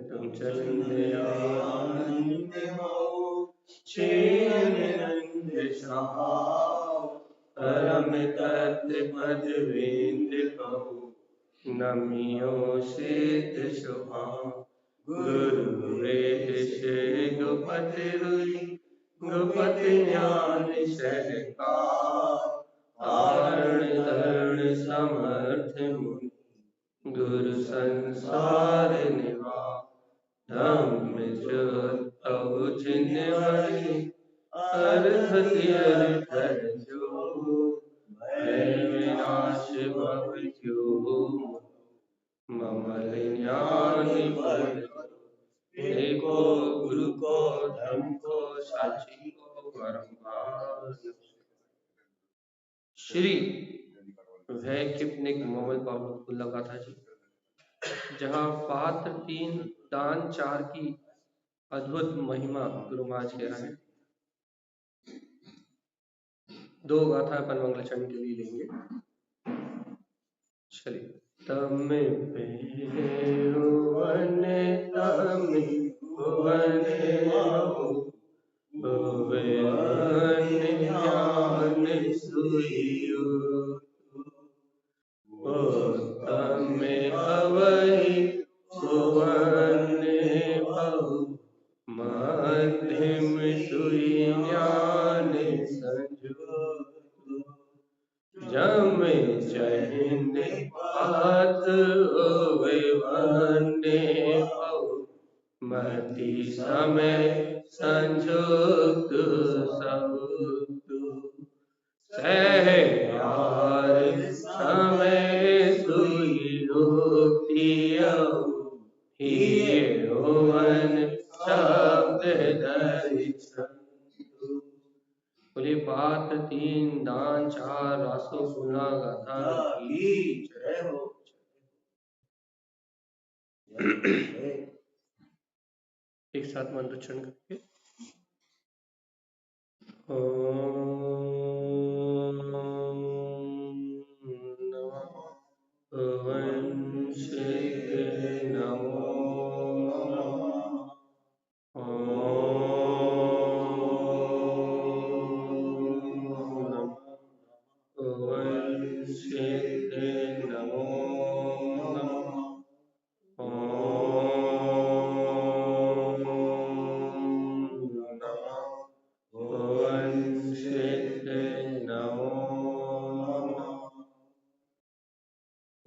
तुम चंदे आनंद हो चेनंद सहाव परम तत्व पद वेद कहो नमियो सिद्ध सुभाव गुरु वेद से गुपति रुई गुपति ज्ञान सहकार आरण धरण समर्थ मुनि गुरु संसार निवास धम्म जो चिन्हवि अर्थ तीर्थ जो भय विनाश भव जो ममल ज्ञान बल एको गुरु को धर्म को साची को परम भाव श्री वह किपनिक मोहम्मद बाबुल्ला का था जी, जहाँ पात्र 3 दान 4 की अद्भुत महिमा गुरु महाराज कह रहे हैं। 2 गाथा अपन मंगलाचरण के लिए लेंगे। चलिए। तमे भुवन तमे भुवन भुवन ज्ञान सुइयो तमे अवहि भुवन बहु मध्यम सुई ज्ञान संजो जम चहिन पात वन्ने बहु मति समय संजुक्त सहुतु सहयार समय सुई वन शब्द दर्शन बोले पात्र 3 दान 4 रासो सुना गाथा की जय हो। एक साथ मंत्रोच्चारण करके ओम नमः वंशिते नमो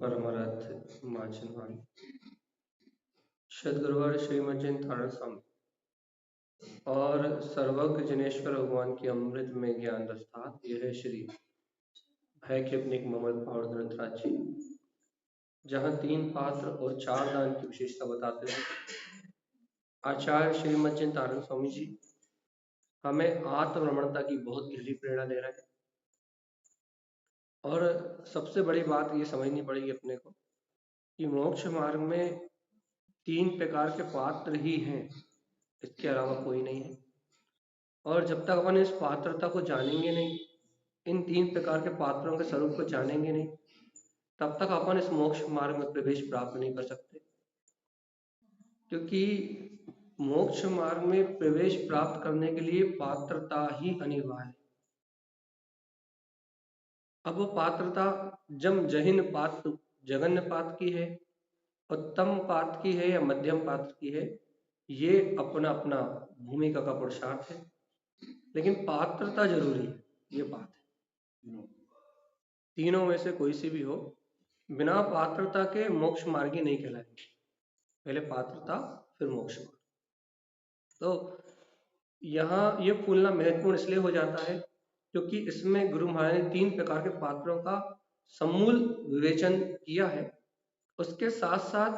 परमरथ माचन सदगुरुवर श्रीमद जयंत नारायण स्वामी और सर्वज्ञ जनेश्वर भगवान की अमृत में ज्ञान दस्ता यह है श्री भय किपनिक मोहम्मद पावर ग्रंथराज जी, जहाँ 3 पात्र और 4 दान की विशेषता बताते हैं। आचार्य श्रीमद जयंत नारायण स्वामी जी हमें आत्मरमणता की बहुत गहरी प्रेरणा दे रहे हैं। और सबसे बड़ी बात ये समझनी पड़ेगी अपने को कि मोक्ष मार्ग में 3 प्रकार के पात्र ही हैं, इसके अलावा कोई नहीं है। और जब तक अपन इस पात्रता को जानेंगे नहीं, इन 3 प्रकार के पात्रों के स्वरूप को जानेंगे नहीं, तब तक अपन इस मोक्ष मार्ग में प्रवेश प्राप्त नहीं कर सकते। क्योंकि मोक्ष मार्ग में प्रवेश प्राप्त करने के लिए पात्रता ही अनिवार्य है। अब वो पात्रता जहिन पात्र जघन्य पात्र की है, उत्तम पात्र की है या मध्यम पात्र की है, ये अपना अपना भूमिका का पुरुषार्थ है, लेकिन पात्रता जरूरी है, ये बात है। तीनों में से कोई सी भी हो, बिना पात्रता के मोक्ष मार्गी नहीं कहलाएंगे। पहले पात्रता फिर मोक्ष मार्ग। तो यहाँ ये फूलना महत्वपूर्ण इसलिए हो जाता है क्योंकि इसमें गुरु महाराज ने 3 प्रकार के पात्रों का समूल विवेचन किया है। उसके साथ साथ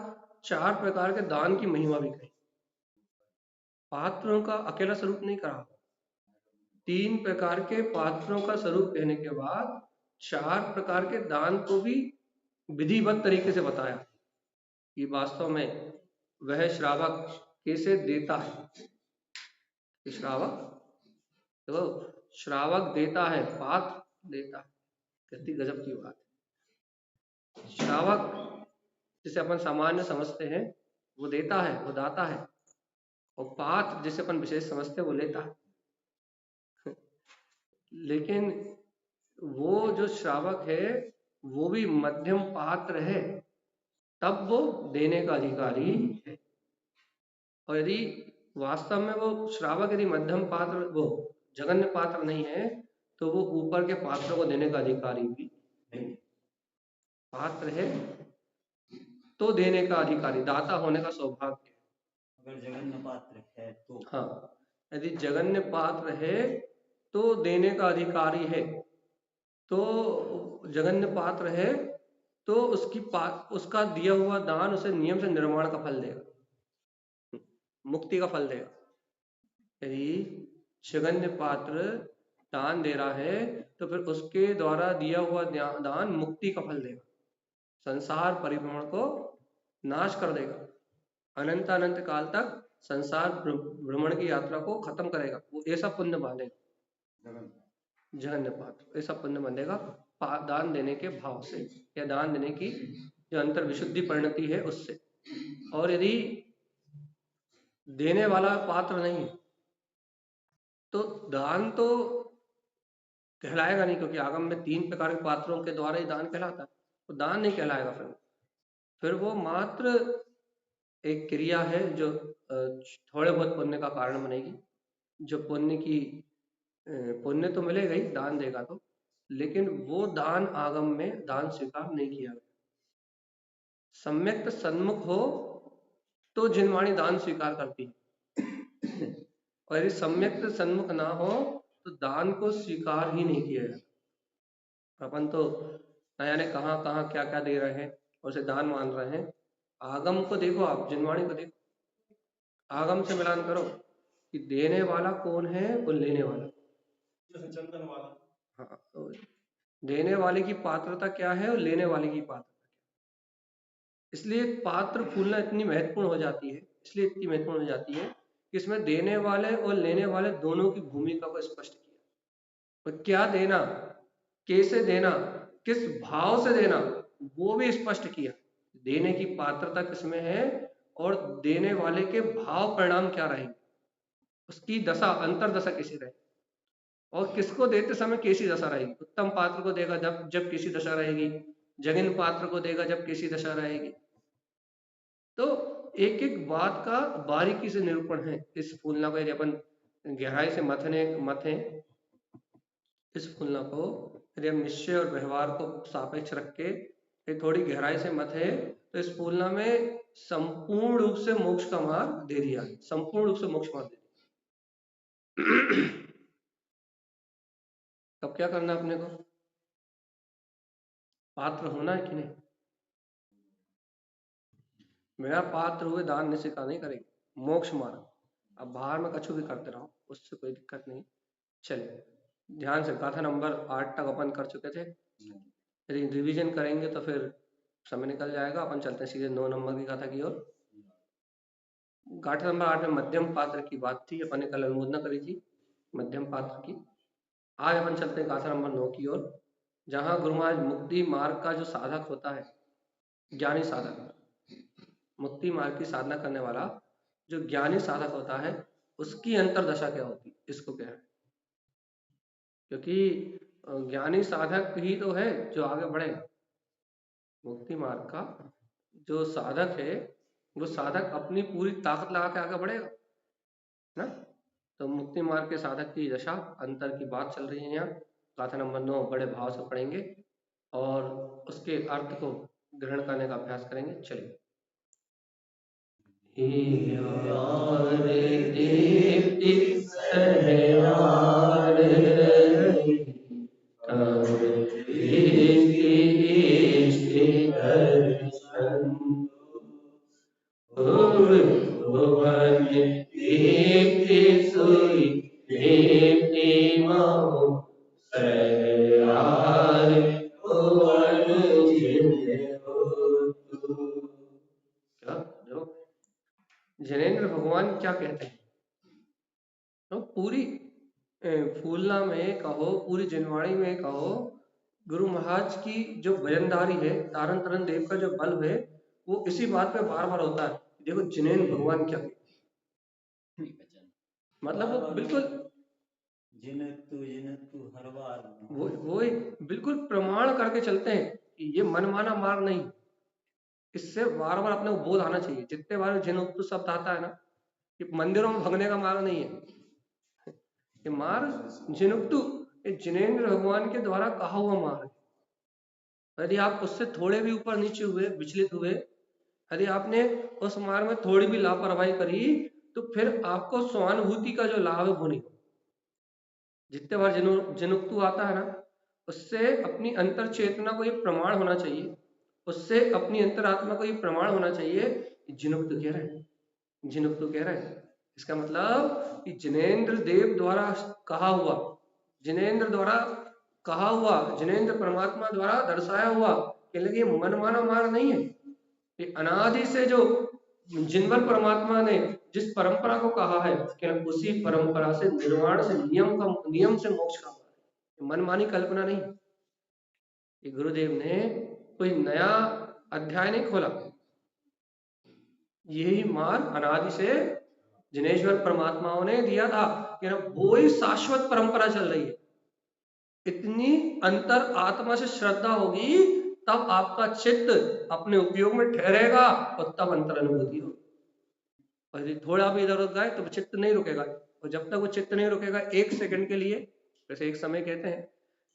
4 प्रकार के दान की महिमा भी कही। पात्रों का अकेला स्वरूप नहीं कहा, 3 प्रकार के पात्रों का स्वरूप कहने के बाद 4 प्रकार के दान को भी विधिवत तरीके से बताया कि वास्तव में वह श्रावक कैसे देता है। श्रावक तो श्रावक देता है, पात्र देता है। कितनी गजब की बात है। श्रावक जिसे अपन सामान्य समझते हैं वो देता है, वो दाता है, और पात्र जिसे अपन विशेष समझते हैं वो लेता है। लेकिन वो जो श्रावक है वो भी मध्यम पात्र है, तब वो देने का अधिकारी है। और यदि वास्तव में वो श्रावक यदि मध्यम पात्र, वो जघन्य पात्र नहीं है, तो वो ऊपर के पात्रों को देने का अधिकारी भी नहीं है। पात्र है तो देने का अधिकारी, दाता होने का सौभाग्य है। अगर जघन्य पात्र है तो, हाँ, यदि जघन्य पात्र है तो देने का अधिकारी है, तो जघन्य पात्र है तो उसका दिया हुआ दान उसे नियम से निर्माण का फल देगा, मुक्ति का फल देगा। यदि जघन्य पात्र दान दे रहा है तो फिर उसके द्वारा दिया हुआ दान मुक्ति का फल देगा, संसार परिभ्रमण को नाश कर देगा, अनंत अनंत काल तक संसार भ्रमण की यात्रा को खत्म करेगा। वो ऐसा पुण्य बांधेगा, जघन्य पात्र ऐसा पुण्य बांधेगा दान देने के भाव से, या दान देने की जो अंतर विशुद्धि परिणति है उससे। और यदि देने वाला पात्र नहीं तो दान तो कहलाएगा नहीं, क्योंकि आगम में 3 प्रकार के पात्रों के द्वारा ही दान कहलाता है, तो दान नहीं कहलाएगा। फिर वो मात्र एक क्रिया है जो थोड़े बहुत पुण्य का कारण बनेगी। जो पुण्य तो मिलेगा ही दान देगा तो, लेकिन वो दान आगम में दान स्वीकार नहीं किया गया। सम्यक सन्मुख हो तो जिनवाणी दान स्वीकार करती है, और यदि सम्यक सन्मुख ना हो तो दान को स्वीकार ही नहीं किया जाता। अपन तो न जाने कहाँ कहाँ क्या क्या दे रहे हैं और उसे दान मान रहे हैं। आगम को देखो, आप जिनवाणी को देखो, आगम से मिलान करो कि देने वाला कौन है और लेने वाला। चंदन वाला, हाँ, तो देने वाले की पात्रता क्या है और लेने वाले की पात्रता, इसलिए पात्र फूलना इतनी महत्वपूर्ण हो जाती है, इसलिए इतनी महत्वपूर्ण हो जाती है कि इसमें देने वाले और लेने वाले दोनों की भूमिका को स्पष्ट किया। और क्या देना, कैसे देना, किस भाव से देना, वो भी स्पष्ट किया। देने की पात्रता किसमें है और देने वाले के भाव परिणाम क्या रहेंगे, उसकी दशा, अंतर दशा कैसी रहेगी, और किसको देते समय कैसी दशा रहेगी। उत्तम पात्र को देगा जब कैसी दशा रहेगी, जघन्य पात्र को देगा जब कैसी दशा रहेगी। तो एक एक बात का बारीकी से निरूपण है इस फूलना को। यदि अपन गहराई से मथे इस फूलना को, यदि हम निश्चय और व्यवहार को सापेक्ष रख के थोड़ी गहराई से मथे, तो इस फूलना में संपूर्ण रूप से मोक्ष का मार्ग दे दिया है, संपूर्ण रूप से मोक्ष मार्ग दे दिया। तब क्या करना अपने को, पात्र होना है कि नहीं। मेरा पात्र हुए दान नहीं स्वीकार नहीं करेंगे, मोक्ष मार्ग। अब बाहर में कछु भी करते रहो, उससे कोई दिक्कत नहीं। चलिए ध्यान से, गाथा नंबर 8 तक अपन कर चुके थे। यदि रिवीजन करेंगे तो फिर समय निकल जाएगा। अपन चलते हैं सीधे 9 नंबर की गाथा की ओर। गाथा नंबर 8 में मध्यम पात्र की बात थी, अपन ने कल अनुमोदना करी थी मध्यम पात्र की। आज अपन चलते हैं गाथा नंबर 9 की ओर, जहां गुरु महाराज मुक्ति मार्ग का जो साधक होता है, ज्ञानी साधक, मुक्ति मार्ग की साधना करने वाला जो ज्ञानी साधक होता है, उसकी अंतरदशा क्या होती है, इसको क्या है। क्योंकि ज्ञानी साधक ही तो है जो आगे बढ़ेगा। मुक्ति मार्ग का जो साधक है, वो साधक अपनी पूरी ताकत लगा के आगे बढ़ेगा ना। तो मुक्ति मार्ग के साधक की दशा, अंतर की बात चल रही है यहाँ। गाथा नंबर 9 बड़े भाव से पढ़ेंगे और उसके अर्थ को ग्रहण करने का अभ्यास करेंगे। चलिए। जैनेन्द्र भगवान क्या कहते हैं, तो पूरी फूलना में कहो, पूरी जिनवाणी में कहो, गुरु महाराज की जो वजनदारी है, तारन तरन देव का जो बल है, वो इसी बात पे बार बार होता है। देखो जिनेंद्र भगवान क्या कहते हैं। मतलब वो बिल्कुल जिन तू हर बार वो बिल्कुल प्रमाण करके चलते हैं कि ये मनमाना मार्ग नहीं। इससे बार बार अपने को बोध आना चाहिए। जितने बार जिनोक्तु शब्द आता है ना, ये मंदिरों में भगने का मार्ग नहीं है। ये मार्ग जिनुक्तु, ये जिनेंद्र भगवान के द्वारा कहा हुआ मार्ग है। यदि आप उससे थोड़े भी ऊपर नीचे हुए, विचलित हुए, यदि आपने उस मार्ग में थोड़ी भी लापरवाही करी, तो फिर आपको स्वानुभूति का जो लाभ है वो नहीं। जितने बार जिनुक्तु आता है ना, उससे अपनी अंतर चेतना को ये प्रमाण होना चाहिए, उससे अपनी अंतरात्मा को ये प्रमाण होना चाहिए कि जिनुक्तु कह रहे हैं, जिनुक्तु कह रहे हैं। इसका मतलब कि जिनेंद्र देव द्वारा कहा हुआ, जिनेंद्र द्वारा कहा हुआ, जिनेंद्र परमात्मा द्वारा दर्शाया हुआ कि लगे मनमाना मार्ग नहीं है। ये अनादि से जो जिनवर परमात्मा ने जिस परंपरा को कहा है कि उसी परंपरा से निर्वाण से नियम से मोक्ष का मार्ग, मनमानी कल्पना नहीं। ये गुरुदेव ने कोई नया अध्याय नहीं खोला, यही मार्ग अनादि से जिनेश्वर परमात्माओं ने दिया था कि वो ही शाश्वत परंपरा चल रही है। इतनी अंतर आत्मा से श्रद्धा होगी तब आपका चित्त अपने उपयोग में ठहरेगा और तब अंतर अनुभूति होगी। और यदि थोड़ा भी इधर उधर गए तो चित्त नहीं रुकेगा, और जब तक वो चित्त नहीं रुकेगा एक सेकंड के लिए, जैसे एक समय कहते हैं,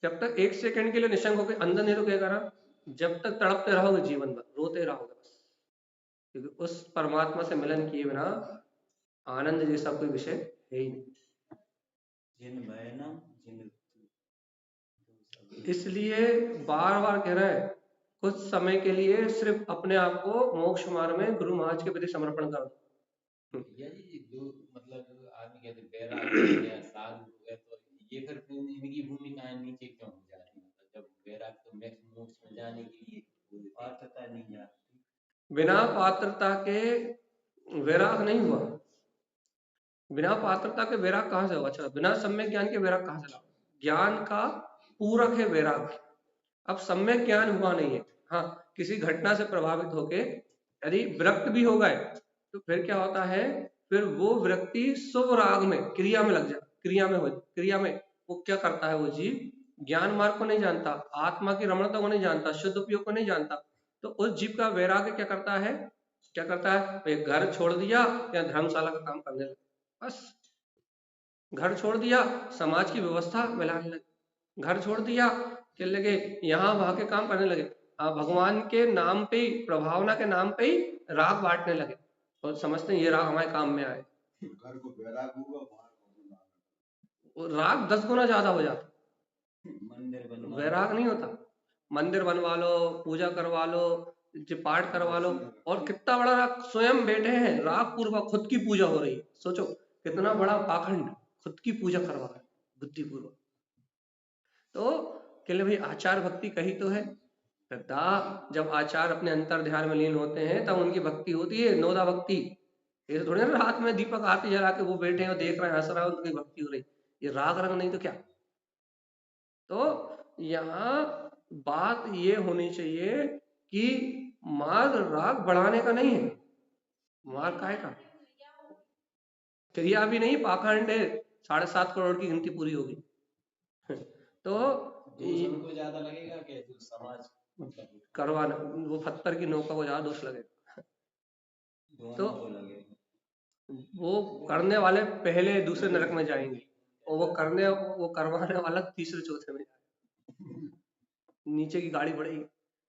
जब तक एक सेकंड के लिए निशंक होकर अंदर नहीं रुकेगा ना, जब तक तड़पते रहोगे जीवन भर, रोते रहोगे बस, क्योंकि उस परमात्मा से मिलन किए बिना आनंद जैसा कोई विषय है ही नहीं। इसलिए बार बार कह रहा है कुछ समय के लिए सिर्फ अपने आप को मोक्ष मार्ग में गुरु महाराज के प्रति समर्पण कर दो। मतलब आदमी कहते बैराग या साधु है, तो ये फिर इनकी भूमिकाएं नीचे क्यों हो जाती है? मतलब जब बैराग तो मोक्ष में जाने के लिए पात्रता नहीं जाती, बिना पात्रता के वैराग नहीं हुआ। बिना पात्रता के वैराग कहाँ से होगा? अच्छा, बिना सम्यक ज्ञान के वैराग कहाँ से लाओ? ज्ञान का पूरक है वैराग। अब सम्यक ज्ञान हुआ नहीं है, हाँ, किसी घटना से प्रभावित होके यदि विरक्त भी हो गए तो फिर क्या होता है, फिर वो व्यक्ति शुभ राग में क्रिया में लग जाए, क्रिया में वो क्या करता है, वो जीव ज्ञान मार्ग को नहीं जानता, आत्मा की रमणता को नहीं जानता, शुद्ध उपयोग को नहीं जानता, तो उस जीव का वैराग्य क्या करता है, एक घर छोड़ दिया या धर्मशाला का काम करने लगे, बस घर छोड़ दिया, समाज की व्यवस्था मिलाने लगे, घर छोड़ दिया कि लगे यहाँ वहां के काम करने लगे, भगवान के नाम पे ही, प्रभावना के नाम पे ही राग बांटने लगे और समझते हैं ये राग हमारे काम में आए। घर को बैराग होगा, वो राग 10 गुना ज्यादा हो जाता, मंदिर बनवा वैराग नहीं होता। मंदिर बनवा लो, पूजा करवा लो, पाठ करवा लो, और कितना बड़ा राग, स्वयं बैठे हैं राग पूर्वक खुद की पूजा हो रही है, सोचो कितना बड़ा पाखंड, खुद की पूजा करवा रहा है बुद्धिपूर्वक। तो कहले भाई आचार भक्ति कही तो है, जब आचार अपने अंतर ध्यान में लीन होते हैं तब उनकी भक्ति होती है, नोदा भक्ति। ये थोड़ी ना रात में दीपक आते जला के वो बैठे हैं देख रहे हैं हंस रहा है उनकी भक्ति हो रही, ये राग रंग नहीं तो क्या। तो यहाँ बात ये होनी चाहिए कि मार्ग राग बढ़ाने का नहीं है, मार्ग काहे का, क्रिया भी नहीं, पाखंड है, 7.5 करोड़ की गिनती पूरी होगी। तो उनको ज्यादा लगेगा कि जो समाज करवाना, वो पत्थर की नौका को ज्यादा दोष लगेगा, तो वो करने वाले पहले दूसरे नरक में जाएंगे और वो करवाने वाला तीसरे चौथे में जाएगा, नीचे की गाड़ी बढ़ेगी।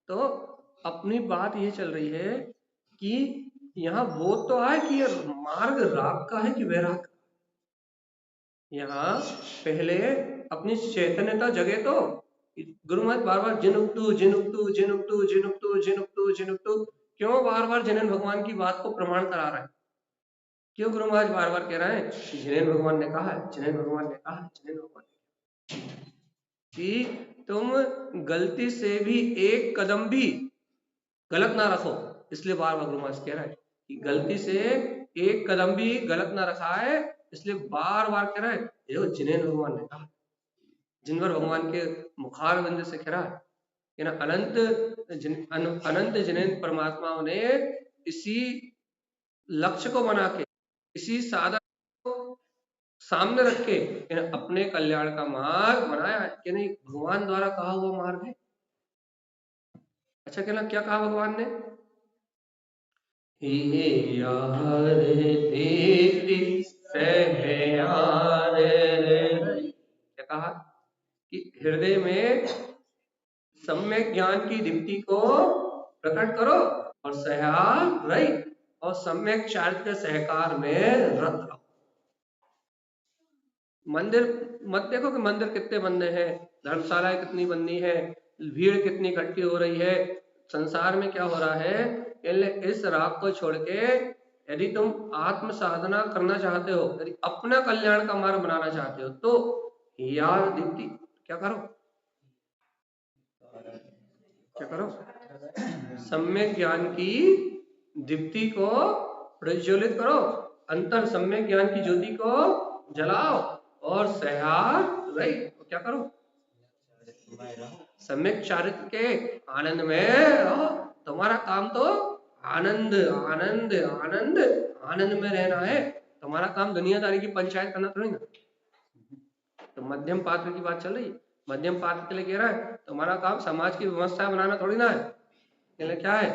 तो अपनी बात ये चल रही है कि यहाँ बोध तो आए कि ये मार्ग राग का है कि वैराग। यहाँ पहले अपनी चैतन्यता जगे तो गुरु महाराज बार बार जिनुक्तु जिनुक्तु जिनुक्तु जिनुक्तु जिनुक्तु जिनुक्तु क्यों बार बार जिनेंद्र भगवान की बात को प्रमाण करा रहे हैं? क्यों गुरु महाराज बार बार कह रहे हैं जिनेंद्र भगवान ने कहा, जिनेंद्र भगवान ने कहा, जिनेंद्र भगवान ने, कि तुम गलती से भी एक कदम भी गलत ना रखो, इसलिए बार बार गुरु महाराज कह रहे हैं कि गलती से एक कदम भी गलत ना रखा है, इसलिए बार बार कह रहा है। देखो जिनेंद्र भगवान ने कहा, जिनवर भगवान के मुखार बिंद से कह रहा है कि ना अनंत अनंत जिनेन्द्र परमात्माओं ने इसी लक्ष्य को बना के, इसी साधन को सामने रख के अपने कल्याण का मार्ग बनाया है कि नहीं, भगवान द्वारा कहा हुआ मार्ग है। अच्छा कहना, क्या कहा भगवान ने? यार दीदी सहयार, क्या कहा कि हृदय में सम्यक ज्ञान की दीप्ति को प्रकट करो और सहयार रही और सम्यक चारित्र के सहकार में रत रहो। मंदिर मत देखो कि मंदिर कितने बनने हैं, धर्मशालाएं कितनी बननी है, भीड़ कितनी इकट्ठी हो रही है। संसार में क्या हो रहा है, इस राग को छोड़ के यदि तुम आत्म साधना करना चाहते हो, यदि अपना कल्याण का मार्ग बनाना चाहते हो, तो यार दीप्ति क्या करो, क्या करो, सम्यक ज्ञान की दीप्ति को प्रज्वलित करो, अंतर सम्यक ज्ञान की ज्योति को जलाओ और सहयार रही, तो क्या करो, सम्यक चारित्र के आनंद में रहो। तुम्हारा काम तो आनंद आनंद आनंद आनंद में रहना है। तुम्हारा काम दुनियादारी की पंचायत करना थोड़ी ना। तो मध्यम पात्र की बात चल रही है, मध्यम पात्र के लिए कह रहा है तुम्हारा काम समाज की व्यवस्था बनाना थोड़ी ना है। क्या है,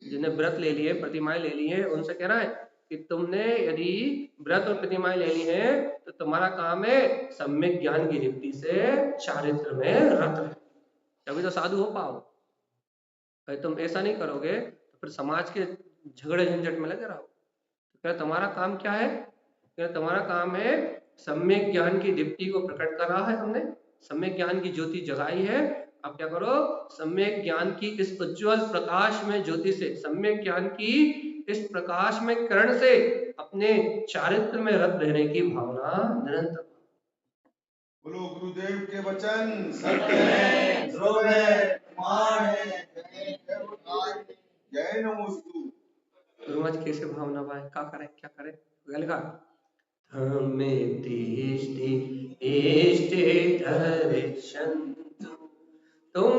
जिन्हें व्रत ले लिए, प्रतिमाएं ले ली है, उनसे कह रहा है कि तुमने यदि व्रत और प्रतिमाएं ले ली है तो तुम्हारा काम है सम्यक ज्ञान की दीप्ति से चारित्र में रत रहे, तभी तो साधु हो पाओ। अगर तुम ऐसा नहीं करोगे तो फिर समाज के झगड़े झंझट में लगे रहो। तो तुम्हारा काम क्या है, तुम्हारा काम है सम्यक ज्ञान की दीप्ति को प्रकट कर रहा है, हमने सम्यक ज्ञान की ज्योति जगाई है। अब क्या करो, सम्यक ज्ञान की इस उज्जवल प्रकाश में ज्योति से, सम्यक ज्ञान की इस प्रकाश में किरण से अपने चारित्र में रत रहने की भावना निरंतर। बोलो गुरुदेव के वचन सत्य है, ध्रुव है, प्रमाण है। जय नमोस्तु। गुरुमाज कैसे भावना भाई, क्या करें क्या करें, लिखा हमें दृष्टि इष्ट दर्शन्तु, तुम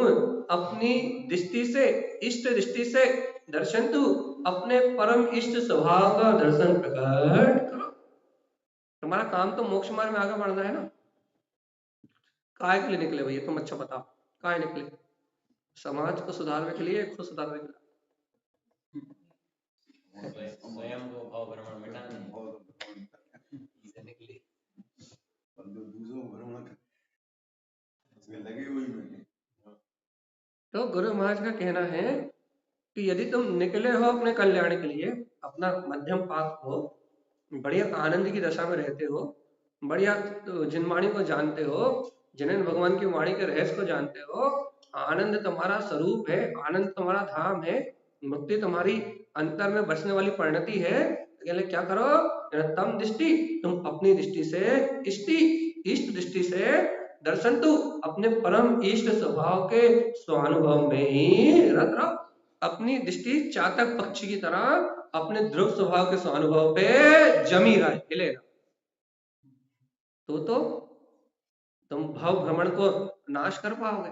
अपनी दृष्टि से, इष्ट दृष्टि से दर्शन, तू अपने परम इष्ट स्वभाव का दर्शन प्रकट करो। तुम्हारा काम तो मोक्ष मार्ग में आगे बढ़ना है ना। काय के लिए निकले भैया, तुम अच्छा बताओ, काय निकले? समाज को सुधारने के लिए, खुद सुधारने के लिए, स्वयं को भाव भ्रमण मिटाने से निकले, दूसरों भ्रमण लगी हुई में। तो गुरु महाराज का कहना है कि यदि तुम निकले हो अपने कल्याण के लिए, अपना मध्यम पाठ हो, बढ़िया आनंद की दशा में रहते हो, बढ़िया जिन वाणी को जानते हो, जिन्हें भगवान की वाणी के रहस्य को जानते हो, आनंद तुम्हारा स्वरूप है, आनंद तुम्हारा धाम है, मुक्ति तुम्हारी अंतर में बसने वाली परिणति है। तो क्या करो, तम दृष्टि, तुम अपनी दृष्टि से, इष्ट दृष्टि से दर्शन, तू अपने परम इष्ट स्वभाव के स्वानुभव में ही रत रहो। अपनी दृष्टि चातक पक्षी की तरह अपने ध्रुव स्वभाव के स्वानुभव पे जमी रहे, हिलेगा तो तुम भाव भ्रमण को नाश कर पाओगे,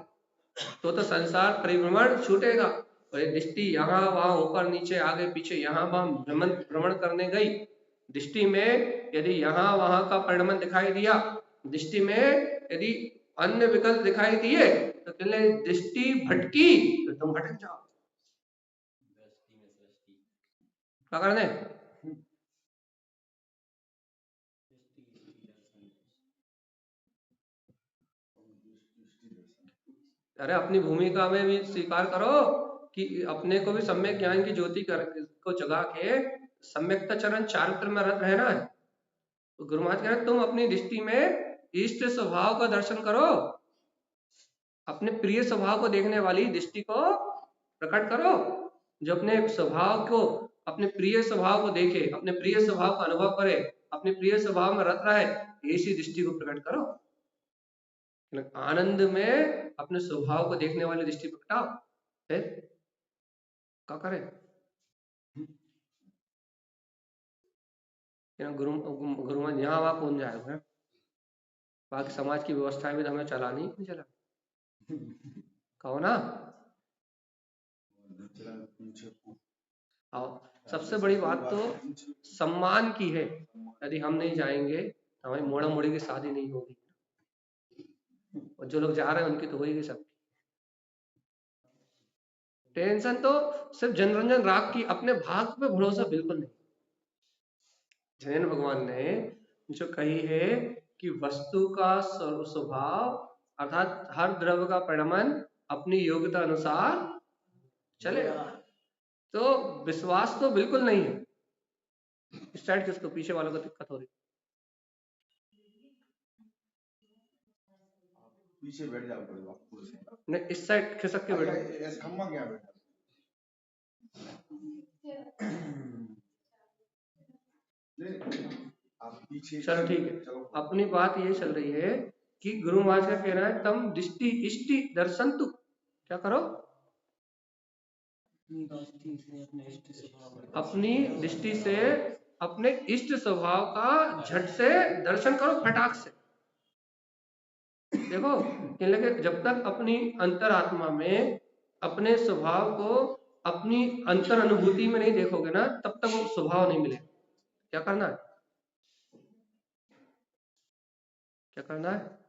तो संसार परिभ्रमण छूटेगा। और ये दृष्टि यहाँ वहां ऊपर नीचे आगे पीछे यहाँ वहां भ्रमण करने गई, दृष्टि में यदि यहाँ वहां का परिणमन दिखाई दिया, दृष्टि में यदि अन्य विकल्प दिखाई दिए, तो दृष्टि भटकी तो तुम भटक जाओ। क्या करने, अरे अपनी भूमिका में भी स्वीकार करो कि अपने को भी सम्यक ज्ञान की ज्योति को जगा के सम्यकता चरण चारित्र में रत रहना है। तो गुरु महाराज कह रहे हैं तुम अपनी दृष्टि में इष्ट स्वभाव का दर्शन करो, अपने प्रिय स्वभाव को देखने वाली दृष्टि को प्रकट करो। जो अपने स्वभाव को, अपने प्रिय स्वभाव को देखे, अपने प्रिय स्वभाव का अनुभव करे, अपने प्रिय स्वभाव में रत रहे, ऐसी दृष्टि को प्रकट करो। आनंद में अपने स्वभाव को देखने वाली दृष्टि प्रकटाओ, फिर क्या करें? गुरु यहाँ वहां कौन जाएगा, बाकी समाज की व्यवस्थाएं भी तो हमें चलानी नहीं चला, कहो ना। और सबसे बड़ी बात तो सम्मान की है। यदि हम नहीं जाएंगे तो हमारी मोड़ा मोड़ी की शादी नहीं होगी, और जो लोग जा रहे हैं उनकी तो होगी सब। टेंशन तो सिर्फ जनरंजन राग की, अपने भाग पे भरोसा बिल्कुल नहीं। जैन भगवान ने जो कही है कि वस्तु का स्वभाव अर्थात हर द्रव्य का परिणमन अपनी योग्यता अनुसार चलेगा, तो विश्वास तो बिल्कुल नहीं है। इस साइड किसको, पीछे वालों को दिक्कत हो रही? पीछे बैठ जाओ पड़ेगा पूरे से। नहीं, इस साइड खिसक के बैठो। ऐसे खम्मा क्या बैठा? आप पीछे चलो ठीक है, चलो। अपनी बात ये चल रही है कि गुरु महाराज का कह रहा है तम दृष्टि इष्टि दर्शन तु, क्या करो? अपनी दृष्टि से अपने इष्ट स्वभाव का झट से दर्शन करो, फटाक से। देखो कि जब तक अपनी अंतरात्मा में अपने स्वभाव को अपनी अंतर अनुभूति में नहीं देखोगे ना, तब तक वो स्वभाव नहीं मिलेगा। क्या करना है? क्या करना है?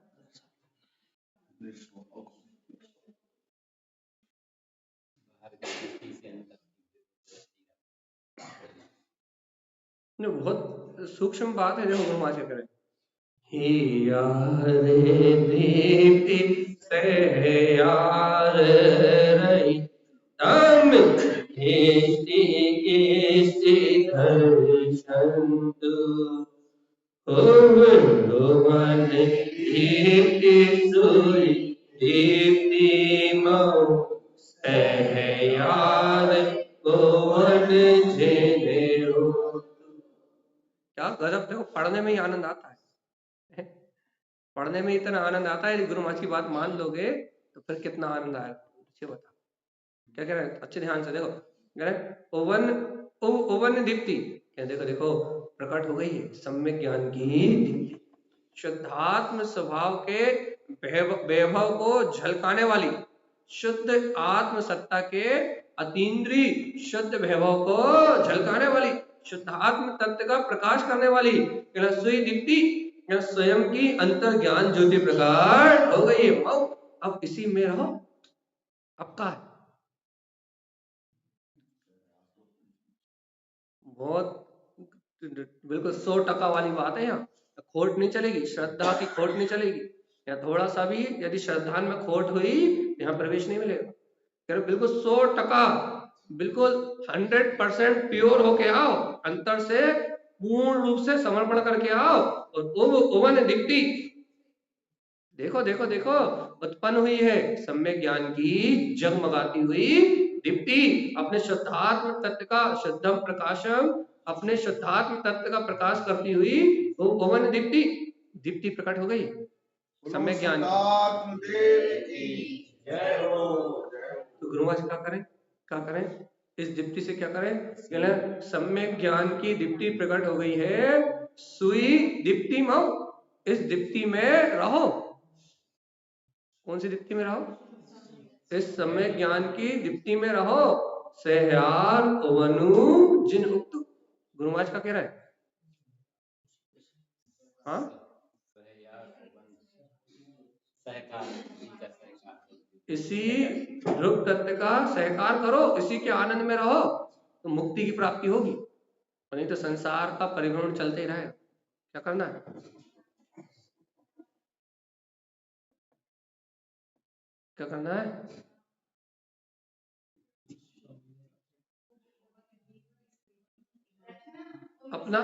बहुत सूक्ष्म बात है। देखो गुरु महाराज करें, ही यार दीप्ति से यार रही तम इष्टि इष्टि दर्शन तु भुवन दीप्ति सूर्य दीप्ति मऊ सह यार भुवन झेले रो। क्या गजब! देखो पढ़ने में ही आनंद आता है, पढ़ने में इतना आनंद आता है। यदि गुरु महाराज की बात मान लोगे तो फिर कितना आनंद आएगा, अच्छे बता। क्या कह रहे हैं? अच्छे ध्यान से देखो, कह रहे हैं ओवन ओवन दीप्ति, क्या देखो देखो प्रकट हो गई है सम्यक ज्ञान की दीप्ति, शुद्धात्म स्वभाव के वैभव को झलकाने वाली, शुद्ध आत्म सत्ता के अतीन्द्रिय शुद्ध वैभव को झलकाने वाली, शुद्धात्म तत्व का प्रकाश करने वाली सुई दीप्ति, स्वयं की अंतर ज्ञान ज्योति प्रकाश हो गई है। अब इसी में रहो। अब का है बहुत बिल्कुल 100% वाली बात है। यहाँ खोट नहीं चलेगी, श्रद्धा की खोट नहीं चलेगी। या थोड़ा सा भी यदि श्रद्धा में खोट हुई, यहाँ प्रवेश नहीं मिलेगा। बिल्कुल 100%, बिल्कुल 100% प्योर होके आओ, अंतर से पूर्ण रूप से समर्पण करके आओ। और ओवन दीप्ति, देखो देखो देखो उत्पन्न हुई है सम्यक ज्ञान की जगमगाती हुई दीप्ति, अपने शुद्धात्म तत्व का शुद्धम प्रकाशम, अपने शुद्धात्म तत्व का प्रकाश करती हुई वो ओवन दीप्ति, दीप्ति प्रकट हो गई सम्यक ज्ञान की। तो गुरु महाराज क्या करें, क्या करें? इस दीप्ति से क्या करें? सम्यक ज्ञान की दीप्ति प्रकट हो गई है, सुई दीप्ति मऊ, इस दीप्ति में रहो। कौन सी दीप्ति में रहो? इस सम्यक ज्ञान की दीप्ति में रहो। सहयार ओवनु जिन उक्त, गुरु महाराज का कह रहा है। हाँ, इसी रूप तत्व का सहकार करो, इसी के आनंद में रहो, तो मुक्ति की प्राप्ति होगी। नहीं तो संसार का परिभ्रमण चलते ही रहेगा। क्या करना है? क्या करना है? अपना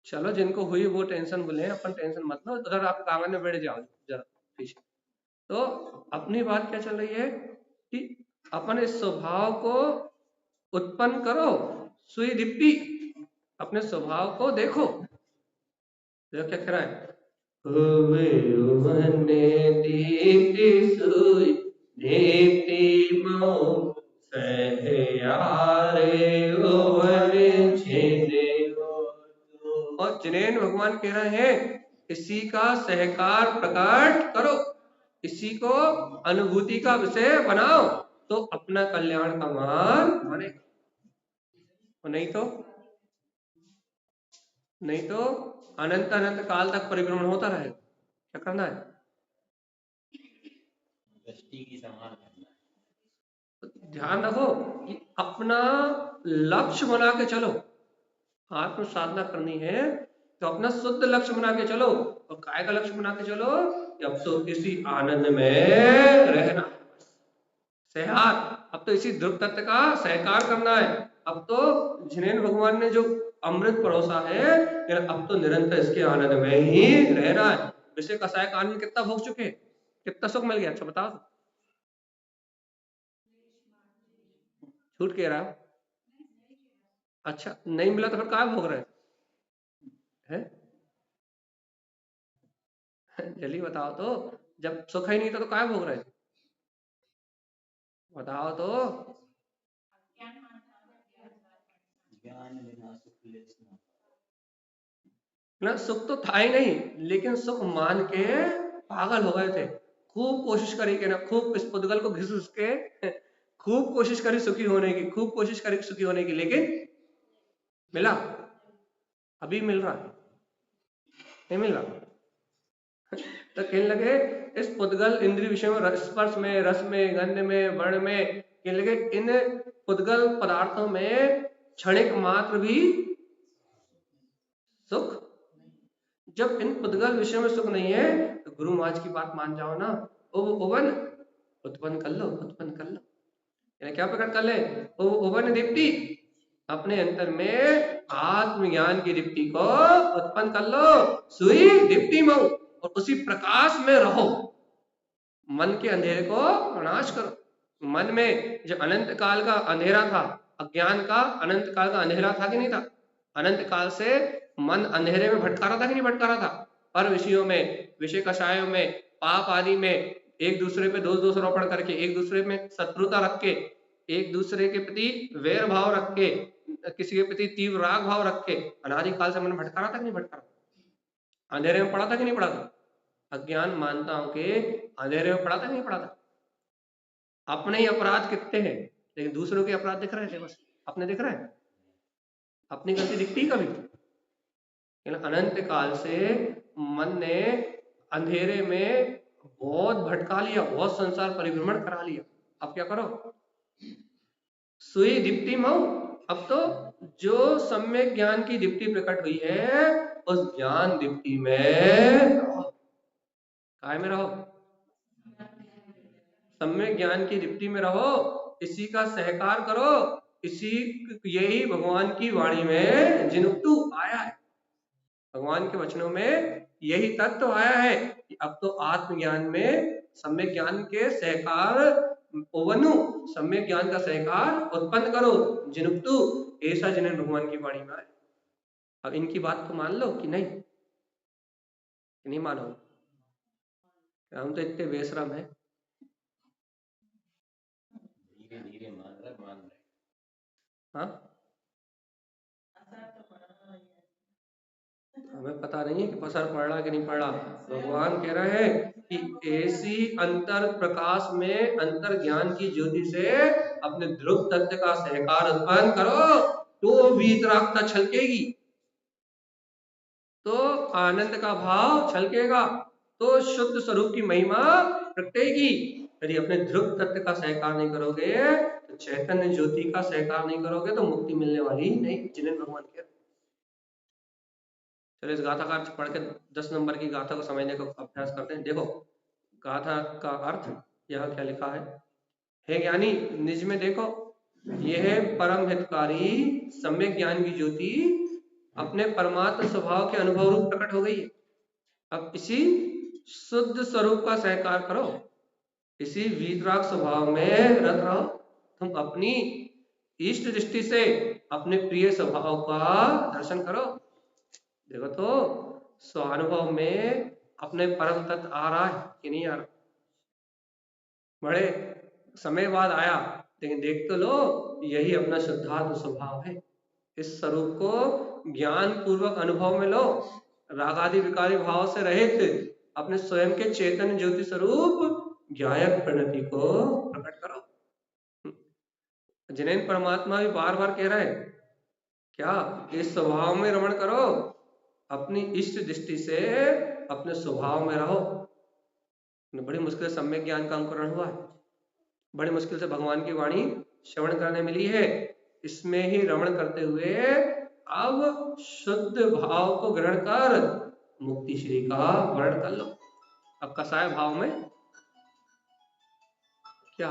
चलो, जिनको हुई वो टेंशन बोले, अपन टेंशन मत लो। उधर आप कांगन में बैठ जाओ जरा पीछे। तो अपनी बात क्या चल रही है कि अपन इस स्वभाव को उत्पन्न करो, सुई दीप्ति, अपने स्वभाव को देखो। तो क्या कह रहा है? दीप्ति सुई दीप्ति मऊ सहयारे ओवन झेले, और भगवान कह रहे हैं इसी का सहकार प्रकट करो, इसी को अनुभूति का विषय बनाओ तो अपना कल्याण का मान बनेगा। और नहीं तो अनंत अनंत काल तक परिभ्रमण होता रहेगा। क्या करना है? दृष्टि की समान करना है। तो ध्यान रखो कि अपना लक्ष्य बना के चलो। आत्म साधना करनी है तो अपना शुद्ध लक्ष्य बना के चलो। और काय का लक्ष्य बना के चलो? अब तो इसी आनंद में रहना, सहकार। अब तो इसी ध्रुव तत्व का सहकार करना है। अब तो जिनेन्द्र भगवान ने जो अमृत परोसा है, अब तो निरंतर इसके आनंद में ही रहना है। विषय कसाय का आनंद कितना भोग चुके, कितना सुख मिल गया? अच्छा बताओ। झूठ कह रहा हो? अच्छा नहीं मिला तो फिर क्या भोग रहे हैं? जल्दी बताओ तो, जब सुख ही नहीं था तो क्या भोग रहे थे? बताओ तो। ज्ञान बिना सुख लेस न। ना सुख तो था ही नहीं, लेकिन सुख मान के पागल हो गए थे। खूब कोशिश करी कि ना, खूब इस पुद्गल को घिस घिस के खूब कोशिश करी सुखी होने की, खूब कोशिश करी सुखी होने की, लेकिन मिला? अभी मिल रहा है? नहीं मिल रहा। तो कहने लगे इस पुद्गल इंद्रिय विषय में, स्पर्श में, रस में, गंध में, वर्ण में, कहने लगे इन पुद्गल पदार्थों में क्षणिक मात्र भी सुख। जब इन पुद्गल विषयों में सुख नहीं है तो गुरु महाराज की बात मान जाओ ना। ओवन उत्पन्न कर लो, उत्पन्न कर लो। यानी क्या प्रकट कर ले? ओवन दीप्ति, अपने अंतर में आत्मज्ञान की दीप्ति को उत्पन्न कर लो। सुई दीप्ति मऊ, और उसी प्रकाश में रहो। मन के अंधेरे को नाश करो। मन में जो अनंत काल का अंधेरा था, अज्ञान का अनंत काल का अंधेरा था कि नहीं था? अनंत काल से मन अंधेरे में भटका रहा था कि नहीं भटका रहा था? पर विषयों में, विषय कषायों में, पाप आदि में एक दूसरे पे दोष दोषारोपण करके, एक दूसरे में शत्रुता रख के, एक दूसरे के प्रति वैर भाव रख के, किसी के प्रति तीव्र राग भाव रख के अनादि काल से मन भटका रहा था कि नहीं भटका रहा? अंधेरे में पड़ा था कि नहीं पड़ा था? अज्ञान मानताओं के अंधेरे में पड़ा था कि नहीं पड़ा था? अपने ही अपराध कितने हैं, लेकिन दूसरों के अपराध दिख रहे थे, बस अपने दिख रहे हैं, अपनी गलती दिखती कभी? अनंत काल से मन ने अंधेरे में बहुत भटका लिया, बहुत संसार परिभ्रमण करा लिया। अब क्या करो? सुई दीप्ति मऊ। अब तो जो सम्यक ज्ञान की दीप्ति प्रकट हुई है, उस ज्ञान दीप्ति में रहो। काय में रहो? सम्यक ज्ञान की दीप्ति में रहो, इसी का सहकार करो। इसी, यही भगवान की वाणी में जिनुक्तु आया है। भगवान के वचनों में यही तत्व आया है कि अब तो आत्मज्ञान में सम्यक ज्ञान के सहकार ओवनु, सम्यक ज्ञान का सहकार उत्पन्न करो। जिनुक्तु, ऐसा जिन्हें भगवान की वाणी में आए। अब इनकी बात को मान लो कि नहीं? नहीं मानो? हम तो इतने बेशरम है। धीरे धीरे मान रहे। हाँ, हमें पता नहीं है कि पसर पड़ रहा कि नहीं पड़ रहा। भगवान कह रहे हैं कि ऐसी अंतर प्रकाश में, अंतर ज्ञान की ज्योति से अपने ध्रुव तत्व का सहकार उत्पन्न करो तो वीतरागता छलकेगी, तो आनंद का भाव छलकेगा, तो शुद्ध स्वरूप की महिमा प्रगटेगी। यदि अपने ध्रुव तत्व का सहकार नहीं करोगे, तो चैतन्य ज्योति का सहकार नहीं करोगे, तो मुक्ति मिलने वाली नहीं। जिन्हें भगवान कह, चलो इस गाथा का पढ़ के 10 नंबर की गाथा को समझने का अभ्यास करते हैं। देखो गाथा का अर्थ यहाँ क्या लिखा है। हे ज्ञानी, निज में देखो, यह है परम हितकारी सम्यक ज्ञान की ज्योति अपने परमात्म स्वभाव के अनुभव रूप प्रकट हो गई है। अब इसी शुद्ध स्वरूप का सहकार करो, इसी वीतराग स्वभाव में रत रहो। तुम अपनी इष्ट दृष्टि से अपने प्रिय स्वभाव का दर्शन करो। देखो तो स्वानुभव में अपने परम तत्व आ रहा है कि नहीं आ रहा? बड़े समय बाद आया, लेकिन देख तो लो, यही अपना शुद्धात्म स्वभाव है। इस स्वरूप को ज्ञान पूर्वक अनुभव में लो। राग आदि विकारी भाव से रहित अपने स्वयं के चैतन्य ज्योति स्वरूप ज्ञायक प्रणति को प्रकट करो। जिनेन्द्र परमात्मा भी बार बार कह रहा है क्या, इस स्वभाव में रमण करो, अपनी इष्ट दृष्टि से अपने स्वभाव में रहो। बड़ी मुश्किल से सम्यक ज्ञान का अंकुरण हुआ है, बड़ी मुश्किल से भगवान की वाणी श्रवण करने मिली है। इसमें ही रमण करते हुए अब शुद्ध भाव को ग्रहण कर मुक्ति श्री का वर्ण कर लो। अब कसाय भाव में क्या,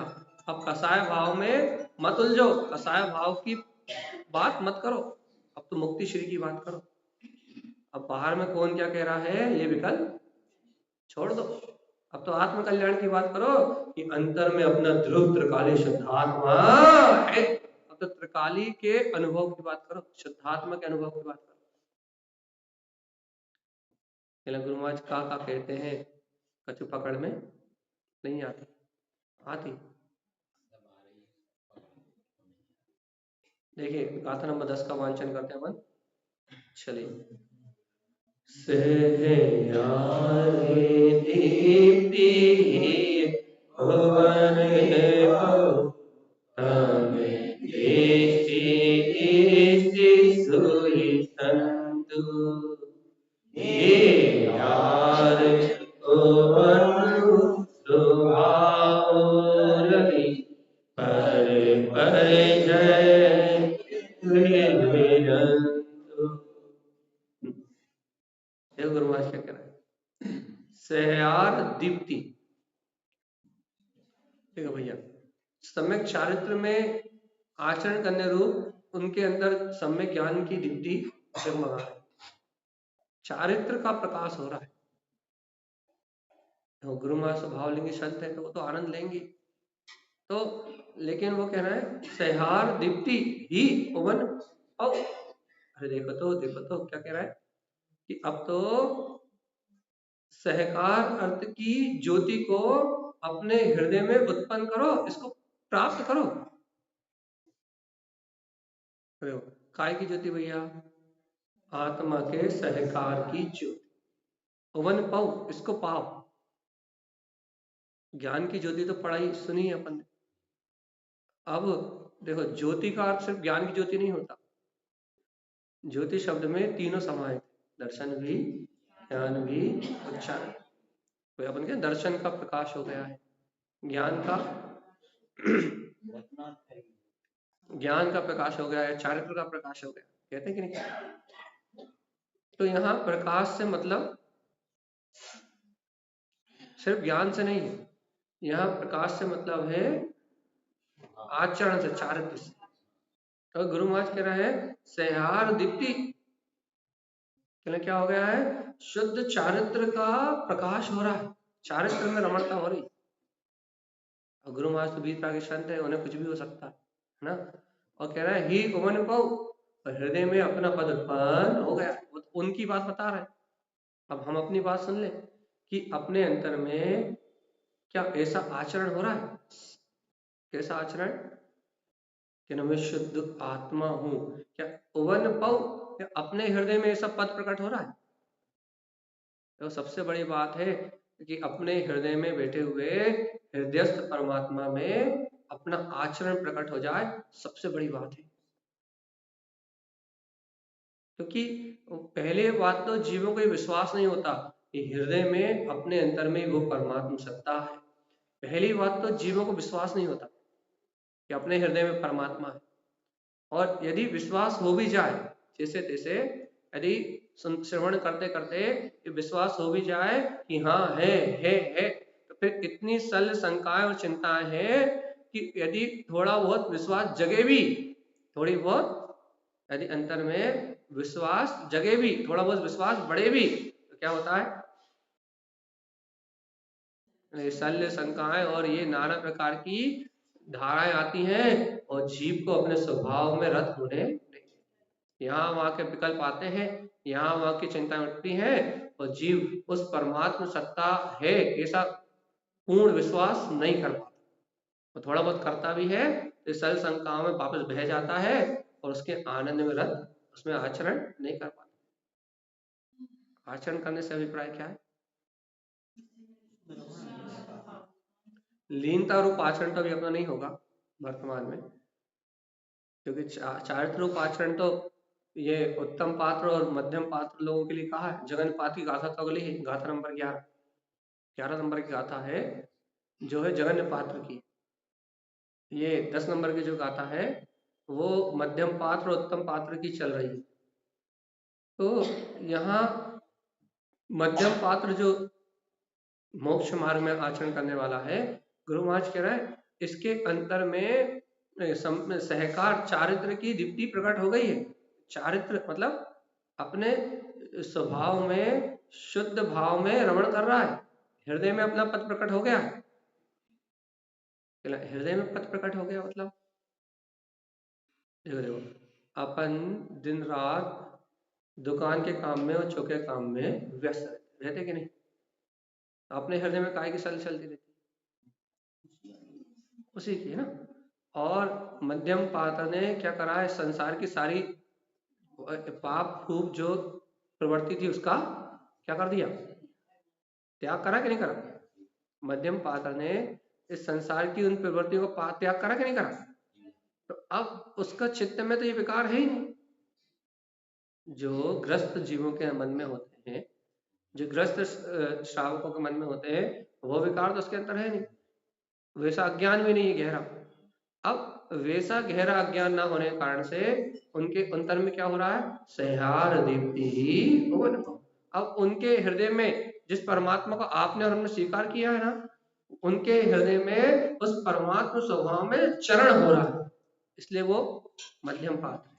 अब कसाय भाव में मत उलझो, कसाय भाव की बात मत करो, अब तो मुक्ति श्री की बात करो। अब बाहर में कौन क्या कह रहा है ये विकल्प छोड़ दो, अब तो आत्म कल्याण की बात करो कि अंतर में अपना ध्रुव त्रिकाली शुद्धात्मा है। अब तो त्रिकाली के अनुभव की बात करो, शुद्धात्मा के अनुभव की बात करो। गुरु महाराज का कहते हैं कछु पकड़ में नहीं आती, आती। देखिए गाथा नंबर 10 का वांचन करते हैं अपन, चलिए। दीप्ति भुवन सुई संतु गुरु महाराज क्या कह रहा है, सहयार दीप्ति। ठीक है भैया, सम्यक चारित्र में आचरण करने रूप उनके अंदर सम्यक ज्ञान की दीप्ति जगमगा है, चारित्र का प्रकाश हो रहा है। तो गुरु महाराज स्वभाव लेंगे संत है तो वो तो आनंद लेंगे, तो लेकिन वो कह रहा है सहयार दीप्ति ही पवन। अरे देखो तो क्या कह रहा है कि अब तो सहकार अर्थ की ज्योति को अपने हृदय में उत्पन्न करो, इसको प्राप्त करो। काय की ज्योति भैया, आत्मा के सहकार की ज्योति, पवन पाओ, इसको पाओ। ज्ञान की ज्योति तो पढ़ाई सुनी है अपन ने। अब देखो ज्योति का अर्थ सिर्फ ज्ञान की ज्योति नहीं होता, ज्योति शब्द में तीनों समाहित, दर्शन भी, ज्ञान भी, उच्चारण। तो अपन के दर्शन का प्रकाश हो गया है, ज्ञान का ज्ञान का प्रकाश हो गया है, चारित्र का प्रकाश हो गया, कहते हैं कि नहीं। तो यहाँ प्रकाश से मतलब सिर्फ ज्ञान से नहीं है, यहाँ प्रकाश से मतलब है आचरण से, चारित्र से। तो गुरु महाराज कह रहे हैं सहयार दीप्ति, क्या हो गया है, शुद्ध चारित्र का प्रकाश हो रहा है, चारित्र में रमणता हो रही। और गुरु महाराज तो बीच के संत है, उन्हें कुछ भी हो सकता है ना। और कह रहा है ही पवन पाओ, हृदय में अपना पद उत्पन्न हो गया, उनकी बात बता रहे हैं। अब हम अपनी बात सुन ले कि अपने अंतर में क्या ऐसा आचरण हो रहा है, कैसा आचरण कि मैं शुद्ध आत्मा हूं, क्या पवन पाओ, क्या अपने हृदय में ऐसा पद प्रकट हो रहा है। तो सबसे बड़ी बात है कि अपने हृदय में बैठे हुए हृदयस्थ परमात्मा में अपना आचरण प्रकट हो जाए, सबसे बड़ी बात है। क्योंकि पहले बात तो जीवों को विश्वास नहीं होता कि हृदय में अपने अंतर में वो परमात्मा सत्ता है। पहली बात तो जीवों को विश्वास नहीं होता कि अपने हृदय में परमात्मा है। और यदि विश्वास हो भी जाए जैसे तैसे, यदि श्रवण करते करते विश्वास हो भी जाए कि हाँ है, तो फिर इतनी सल शंकाएं और चिंताएं हैं कि यदि थोड़ा बहुत विश्वास जगे भी, थोड़ी बहुत यदि अंतर में विश्वास जगे भी, थोड़ा बहुत विश्वास बढ़े भी, तो क्या होता है, शल्य शंकाएं और ये नाना प्रकार की धाराएं आती हैं और जीव को अपने स्वभाव में रत होने नहीं। यहाँ वहां के विकल्प आते हैं, यहाँ वहां की चिंताएं उठती हैं और जीव उस परमात्मा सत्ता है ऐसा पूर्ण विश्वास नहीं कर पाता। तो थोड़ा बहुत करता भी है तो सल शंकाओं में वापस बह जाता है और उसके आनंद में रत, उसमें आचरण नहीं कर पाता। आचरण करने से अभिप्राय क्या है? लीनता रूप आचरण तो अभी अपना नहीं होगा वर्तमान में, क्योंकि चारित्र रूप आचरण तो ये उत्तम पात्र और मध्यम पात्र लोगों के लिए कहा है। जगन पात की गाथा तो अगली है, गाथा नंबर 11 नंबर की गाथा है जो है जगन्य पात्र की। ये 10 नंबर की जो गाथा है वो मध्यम पात्र और उत्तम पात्र की चल रही है। तो यहाँ मध्यम पात्र जो मोक्ष मार्ग में आचरण करने वाला है, गुरु महाराज कह रहा है इसके अंतर में सहकार चारित्र की दीप्ति प्रकट हो गई है। चारित्र मतलब अपने स्वभाव में शुद्ध भाव में रमण कर रहा है, हृदय में अपना पद प्रकट हो गया है। हृदय में पद प्रकट हो गया मतलब देखो अपन दिन रात दुकान के काम में और चौके काम में व्यस्त रहते कि नहीं? अपने हृदय में काय की सल चलती रहती, उसी की है ना। और मध्यम पात्र ने क्या करा है, संसार की सारी पाप रूप जो प्रवृत्ति थी उसका क्या कर दिया, त्याग करा कि नहीं करा? मध्यम पात्र ने इस संसार की उन प्रवृत्तियों को त्याग करा कि नहीं करा? तो अब उसका चित्त में तो ये विकार है ही नहीं। जो ग्रस्त जीवों के मन में होते हैं, जो ग्रस्त श्रावकों के मन में होते हैं, वो विकार तो उसके अंदर है नहीं, वैसा अज्ञान भी नहीं है गहरा। अब वैसा गहरा अज्ञान ना होने के कारण से उनके अंतर में क्या हो रहा है, सह्यार दीप्ति भुवन। अब उनके हृदय में जिस परमात्मा को आपने और हमने स्वीकार किया है ना, उनके हृदय में उस परमात्मा स्वभाव में चरण हो रहा है, इसलिए वो मध्यम पात्र है।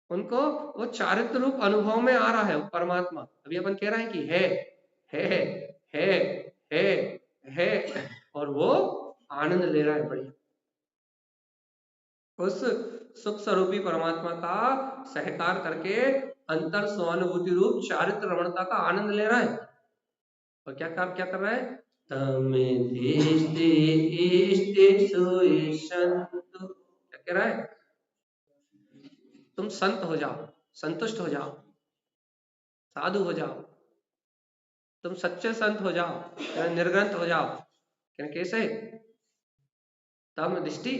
उनको वो चारित्र रूप अनुभव में आ रहा है परमात्मा। अभी अपन कह रहे हैं कि है और वो आनंद ले रहा है बढ़िया। उस सुख स्वरूपी परमात्मा का सहकार करके अंतर स्वानुभूति रूप चारित्र रमणता का आनंद ले रहा है। और क्या कर रहा है, क्या कह रहा है, तुम संत हो जाओ, संतुष्ट हो जाओ, साधु हो जाओ, तुम सच्चे संत हो जाओ, निर्ग्रंथ हो जाओ। कैसे? तम दृष्टि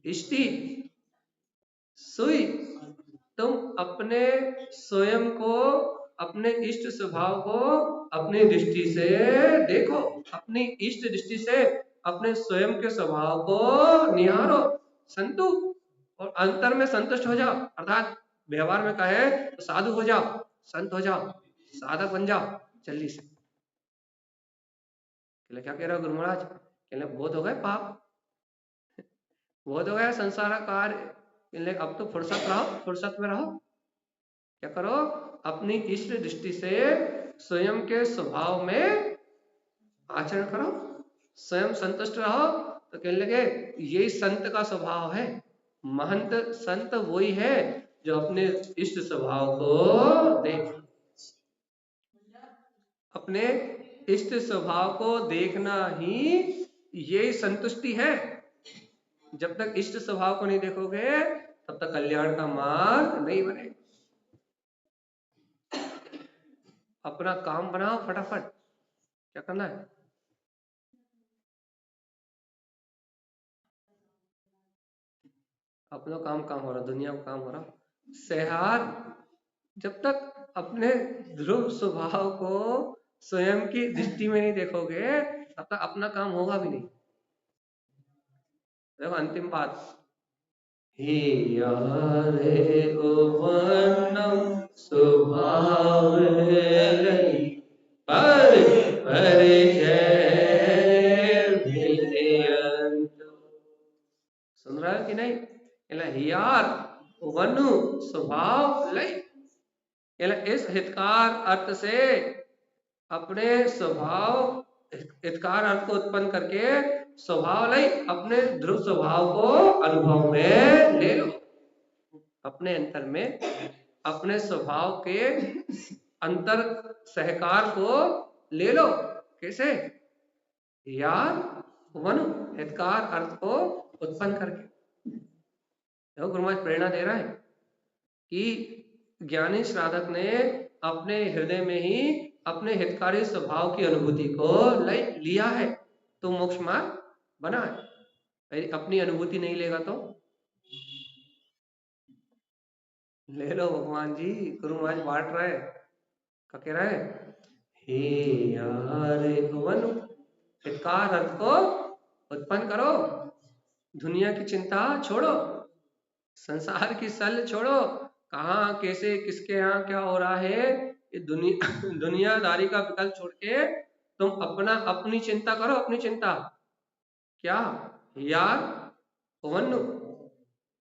इष्टि सुई, तुम अपने स्वयं को, अपने इष्ट स्वभाव को अपनी दृष्टि से देखो, अपनी इष्ट दृष्टि से अपने स्वयं के स्वभाव को निहारो, संतु और अंतर में संतुष्ट हो जाओ। अर्थात व्यवहार में कहे तो साधु हो जाओ, संत हो जाओ, साधक बन जाओ जल्दी से। क्या कह रहे हो गुरु महाराज? बहुत हो गए पाप, बहुत हो गया संसार कार्य, अब तो फुर्सत रहो, फुर्सत में रहो। क्या करो, अपनी इष्ट दृष्टि से स्वयं के स्वभाव में आचरण करो, स्वयं संतुष्ट रहो। तो कहने लगे यही संत का स्वभाव है। महंत संत वही है जो अपने इष्ट स्वभाव को देख, अपने इष्ट स्वभाव को देखना ही यही संतुष्टि है। जब तक इष्ट स्वभाव को नहीं देखोगे तब तक कल्याण का मार्ग नहीं बनेगा। अपना काम बनाओ फटाफट, क्या करना है, अपना काम हो रहा, दुनिया का काम हो रहा। सहार जब तक अपने ध्रुव स्वभाव को स्वयं की दृष्टि में नहीं देखोगे तब तक अपना काम होगा भी नहीं। देखो अंतिम बात, हे यारे ओ वर्णम स्वभाव लई पर सुन रहा है कि नहीं? हियार वनु स्वभाव लई, इस हितकार अर्थ से अपने स्वभाव, हितकार अर्थ को उत्पन्न करके स्वभाव लई, अपने ध्रुव स्वभाव को अनुभव में ले लो। अपने अंतर में अपने स्वभाव के अंतर सहकार को ले लो। कैसे? यार वनु, हितकार अर्थ को उत्पन्न करके। देखो गुरु महाराज प्रेरणा दे रहा है कि ज्ञानी साधक ने अपने हृदय में ही अपने हितकारी स्वभाव की अनुभूति को लिया है तो मोक्ष मार्ग बना है। यदि अपनी अनुभूति नहीं लेगा तो ले लो भगवान जी, गुरु महाराज बांट रहे हैं, क्या कह रहे हैं? हे यार भवन, हितकार अर्थ को उत्पन्न करो, दुनिया की चिंता छोड़ो, संसार की सल छोड़ो, कहाँ कैसे किसके यहाँ क्या हो रहा है ये दुनियादारी का विकल्प छोड़ के तुम अपनी चिंता करो। अपनी चिंता क्या यार पवन,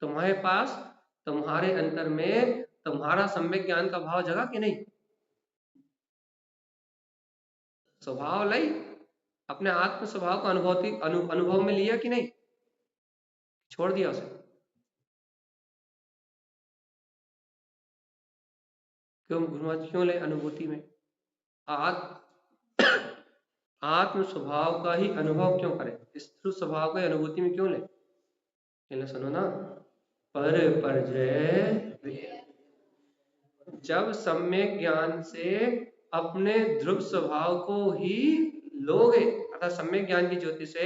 तुम्हारे पास तुम्हारे अंतर में तुम्हारा सम्यक ज्ञान का भाव जगा कि नहीं? स्वभाव लाई, अपने आत्म स्वभाव को अनुभव में लिया कि नहीं? छोड़ दिया उसे? क्यों ले अनुभूति में? आत्म स्वभाव का ही अनुभव क्यों करें? स्थिर स्वभाव का अनुभूति में क्यों ले? सुनो ना, पर जय, जब सम्यक ज्ञान से अपने ध्रुव स्वभाव को ही लोगे, अर्थात सम्यक ज्ञान की ज्योति से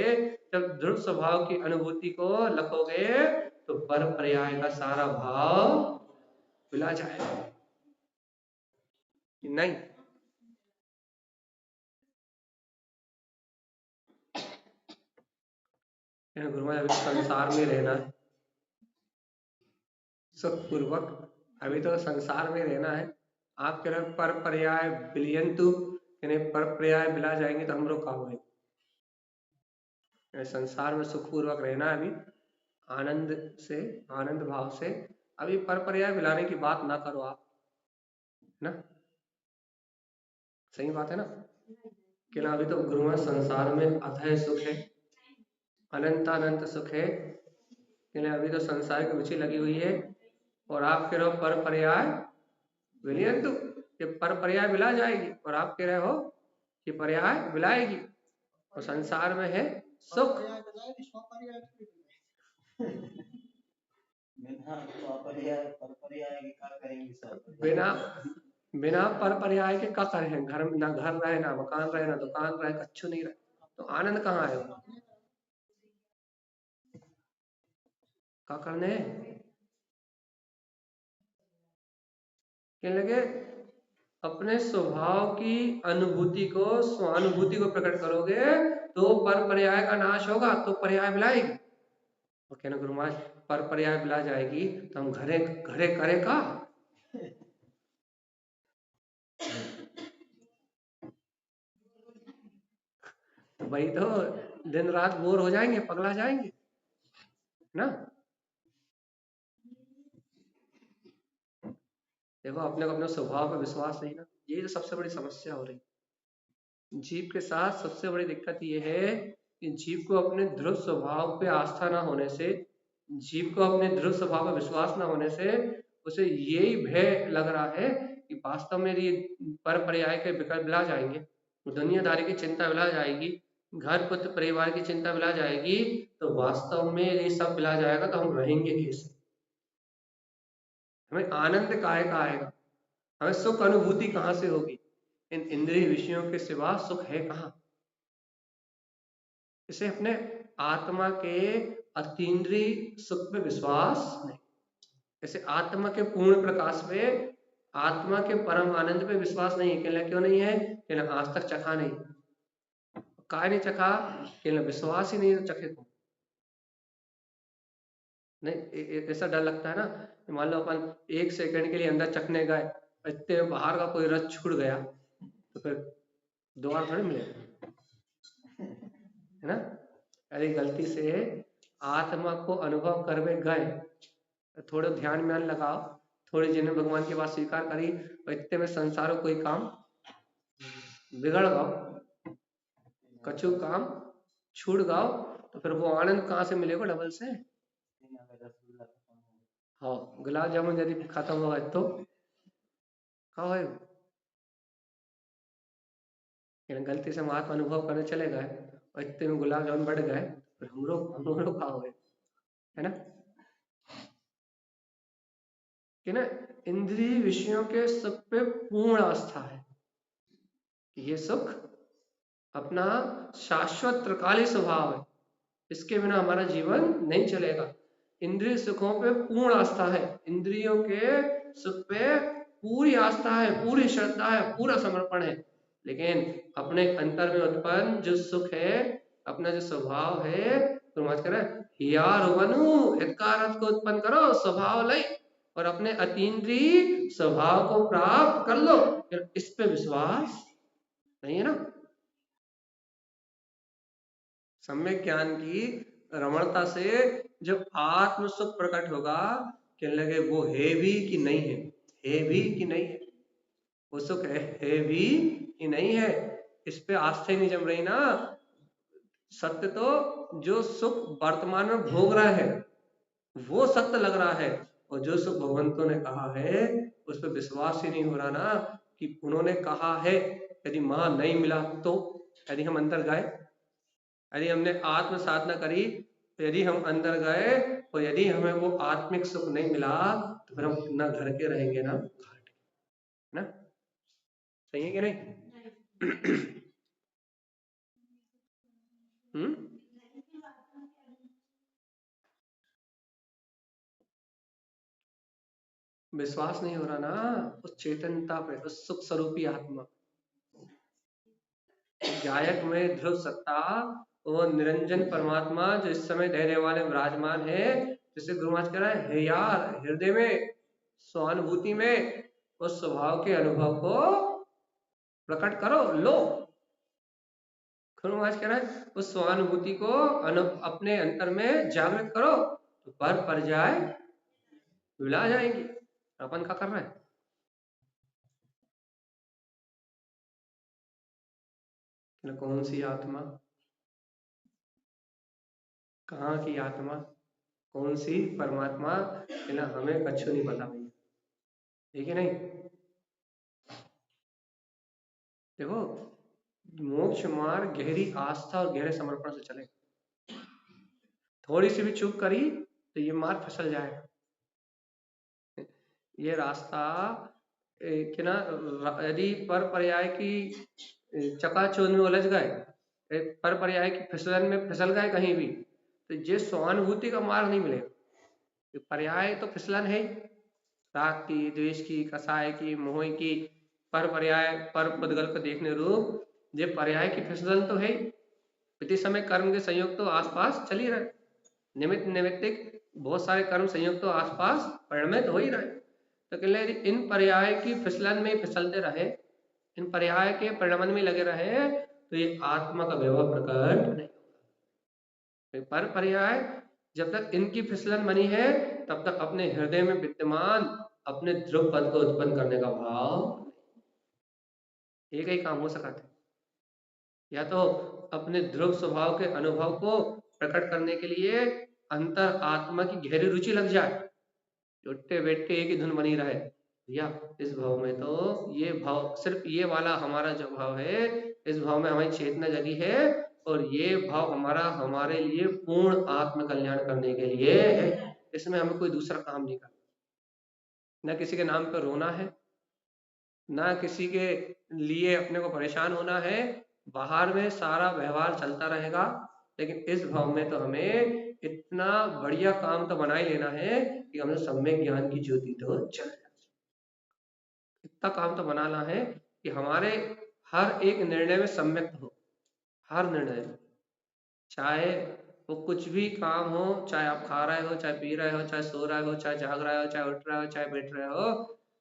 जब ध्रुव स्वभाव की अनुभूति को लखोगे तो पर पर्याय का सारा भाव भुला जाएगा। नहीं, गुरु महाराज अभी संसार में रहना है सुखपूर्वक, अभी तो संसार में रहना है। आप कह रहे पर पर्याय विलयंतु, पर पर्याय बिला जाएंगे तो हम लोग कहाँ होंगे? संसार में सुखपूर्वक रहना है, अभी आनंद से, आनंद भाव से। अभी पर पर्याय बिलाने की बात ना करो आप, ना? सही बात है ना? कि ना, अभी तो गुरु महाराज संसार में अथय सुख है, अनंत सुख है, कि अभी तो संसार की रुचि लगी हुई है और आप कह रहे हो पर पर्याय विलयंतु, ये पर पर्याय मिला जाएगी और आप कह रहे हो कि पर्याय मिलाएगी और संसार में है सुख। बिना पर पर्याय के क्या करें? घर ना घर रहे, ना मकान रहे, ना दुकान रहे, कच्छु नहीं रहे, तो आनंद कहाँ आएगा? क्या करने कहने लगे? अपने स्वभाव की अनुभूति को, स्वानुभूति को प्रकट करोगे तो पर पर्याय का नाश होगा, तो पर्याय मिलाएगी। और कहना गुरु महाराज पर पर्याय मिला जाएगी तो हम घरे घरे करे का? भाई तो दिन रात बोर हो जाएंगे, पगला जाएंगे ना। देखो अपने को अपने स्वभाव पर विश्वास नहीं ना, यही तो सबसे बड़ी समस्या हो रही। जीव के साथ सबसे बड़ी दिक्कत ये है कि जीव को अपने ध्रुव स्वभाव पे आस्था ना होने से, जीव को अपने ध्रुव स्वभाव पर विश्वास ना होने से उसे यही भय लग रहा है कि वास्तव में ये पर पर्याय के विकल्प मिला जाएंगे, दुनियादारी की चिंता मिला जाएगी, घर पुत्र परिवार की चिंता मिला जाएगी, तो वास्तव में ये सब मिला जाएगा तो हम रहेंगे कैसे? हमें आनंद काहे का आएगा? हमें सुख अनुभूति कहाँ से होगी? इन इंद्रिय विषयों के सिवा सुख है कहाँ? इसे अपने आत्मा के अतीन्द्रिय सुख पे विश्वास नहीं, इसे आत्मा के पूर्ण प्रकाश पे, आत्मा के परम आनंद पे विश्वास नहीं। क्यों नहीं है? कहना आज तक चखा नहीं, काय नहीं चखा, कहना विश्वास ही नहीं तो चखे को नहीं। ऐसा डर लगता है ना, मान लो अपन 1 सेकंड के लिए अंदर चखने गए, इतने बाहर का कोई रस छूट गया तो फिर दोबारा थोड़ी मिलेगा, है ना? अरे गलती से आत्मा को अनुभव करवे गए, थोड़े ध्यान में लगाओ, थोड़ी जिन्हें भगवान की बात स्वीकार करी और इतने में संसारों कोई काम बिगड़ गओ, कछु काम छूट गओ, तो फिर वो आनंद कहाँ से मिलेगा? डबल से। हाँ, गुलाब जामुन यदि खत्म होगा तो क्या होगा? गलती से हम आत्म अनुभव करने चले गए और इतने में गुलाब जामुन बढ़ गए, फिर हम लोग क्या हो गए, है ना? कि ना इंद्रिय विषयों के सुख पे पूर्ण आस्था है। ये सुख अपना शाश्वत त्रिकाली स्वभाव है, इसके बिना हमारा जीवन नहीं चलेगा। इंद्रिय सुखों पे पूर्ण आस्था है, इंद्रियों के सुख पे पूरी आस्था है, पूरी श्रद्धा है, पूरा समर्पण है। लेकिन अपने अंतर में उत्पन्न जो सुख है, अपना जो स्वभाव है, परमात्मा कह रहा है हियार बनु हितकारक को उत्पन्न करो, स्वभाव लय और अपने अतीन्द्रिय स्वभाव को प्राप्त कर लो। फिर इस पे विश्वास नहीं है ना। सम्यक ज्ञान की रमणता से जब आत्म सुख प्रकट होगा, कहने लगे वो है भी कि नहीं है, है भी कि नहीं है, वो सुख है भी कि नहीं है, इस पे आस्था ही नहीं जम रही ना। सत्य तो जो सुख वर्तमान में भोग रहा है वो सत्य लग रहा है, और जो सुख भगवंतों ने कहा है उस पर विश्वास ही नहीं हो रहा ना कि उन्होंने कहा है। यदि वहां नहीं मिला तो, यदि हम अंदर गए, यदि हमने आत्म साधना करी, तो यदि हम अंदर गए और यदि हमें वो आत्मिक सुख नहीं मिला तो फिर हम ना घर के रहेंगे ना घाट के, ना। सही है कि नहीं? हम्म विश्वास नहीं हो रहा ना उस चेतनता पे, उस सुख स्वरूपी आत्मा। गायक में ध्रुव सत्ता वो निरंजन परमात्मा जो इस समय रहने वाले विराजमान है, जिसे गुरु महाराज कह रहा है हे यार हृदय में स्वानुभूति में उस स्वभाव के अनुभव को प्रकट करो लो। गुरु महाराज कह रहा है उस स्वानुभूति को अपने अंतर में जागृत करो, तो पर जाए विला जाएंगी। अपन क्या कर रहे हैं? कौन सी आत्मा, कहाँ की आत्मा, कौन सी परमात्मा, है ना, हमें कछु नहीं पता भैया, ठीक है नहीं। देखो मोक्ष मार्ग गहरी आस्था और गहरे समर्पण से चले, थोड़ी सी भी चूक करी तो ये मार्ग फिसल जाएगा। ये रास्ता कि ना, यदि पर पर्याय की चकाचौंध में उलझ गए, पर पर्याय की फिसलन में फिसल गए कहीं भी, तो ये सहानुभूति का मार्ग नहीं मिलेगा। पर्याय तो फिसलन है, राग की, द्वेष की, कसाय की, मोह की, पर पर्याय पर पुद्गल को देखने रूप ये पर्याय की फिसलन तो है। इतने समय कर्म के संयोग तो आसपास चल ही रहे, निमित्त निमित्तिक बहुत सारे कर्म संयोग तो आसपास परिणमित हो ही रहे। तो कहले इन पर्याय की फिसलन में फिसलते रहे, इन पर्याय के परिणमन में लगे रहे, तो ये आत्मा का वैभव प्रकट नहीं। पर पर्याय जब तक इनकी फिसलन बनी है तब तक अपने हृदय में विद्यमान अपने ध्रुव पद को उत्पन्न करने का भाव, एक ही काम हो सका था, या तो अपने ध्रुव स्वभाव के अनुभव को प्रकट करने के लिए अंतर आत्मा की गहरी रुचि लग जाए, उठते बैठते एक ही धुन बनी रहे, या इस भाव में तो ये भाव सिर्फ ये वाला हमारा जो भाव है, इस भाव में हमारी चेतना जगी है और ये भाव हमारा हमारे लिए पूर्ण आत्म कल्याण करने के लिए है। इसमें हमें कोई दूसरा काम नहीं करना, न किसी के नाम पर रोना है, ना किसी के लिए अपने को परेशान होना है। बाहर में सारा व्यवहार चलता रहेगा, लेकिन इस भाव में तो हमें इतना बढ़िया काम तो बना ही लेना है कि हमें सम्यक ज्ञान की ज्योति तो चल जाए। इतना काम तो बनाना है कि हमारे हर एक निर्णय में सम्यक हो, हर निर्णय में, चाहे वो कुछ भी काम हो, चाहे आप खा रहे हो, चाहे पी रहे हो, चाहे सो रहे हो, चाहे जाग रहे हो, चाहे उठ रहे हो, चाहे बैठ रहे हो,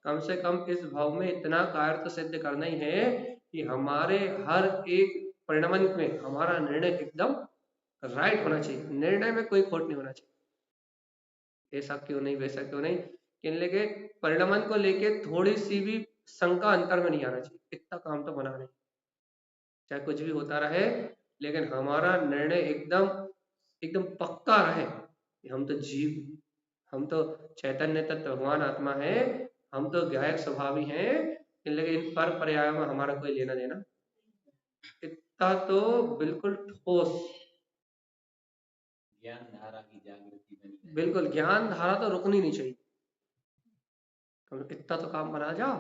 कम से कम इस भाव में इतना कार्य तो सिद्ध करना ही है कि हमारे हर एक परिणमन में हमारा निर्णय एकदम राइट होना चाहिए, निर्णय में कोई खोट नहीं होना चाहिए। ऐसा क्यों नहीं, वैसा क्यों नहीं, कहने लगे परिणमन को लेके थोड़ी सी भी शंका अंतर में नहीं आना चाहिए। इतना काम तो बना नहीं, चाहे कुछ भी होता रहे, लेकिन हमारा निर्णय एकदम एकदम पक्का रहे कि हम तो जीव, हम तो चैतन्य तत्व भगवान आत्मा है, हम तो गायक स्वभावी हैं, लेकिन इन पर पर्यायों में हमारा कोई लेना देना, इतना तो बिल्कुल ठोस ज्ञान धारा की जागृति बनी रहे। बिल्कुल ज्ञान धारा तो रुकनी नहीं चाहिए। इतना तो काम बना जाओ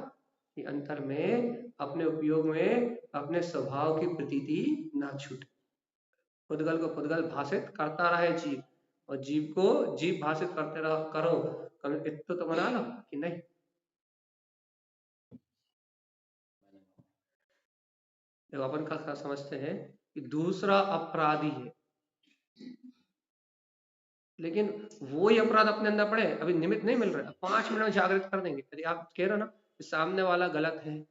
कि अंतर में अपने उपयोग में अपने स्वभाव की प्रतीति ना छूटे। पुद्गल को पुद्गल भाषित करता रहे जीव, और जीव को जीव भाषित करते रहो करो। कभी इतना तो बना लो कि नहीं। देखो अपन का समझते हैं कि दूसरा अपराधी है, लेकिन वो ही अपराध अपने अंदर पड़े, अभी निमित्त नहीं मिल रहा। 5 मिनट में जागृत कर देंगे। यदि आप कह रहे हो ना कि सामने वाला गलत है,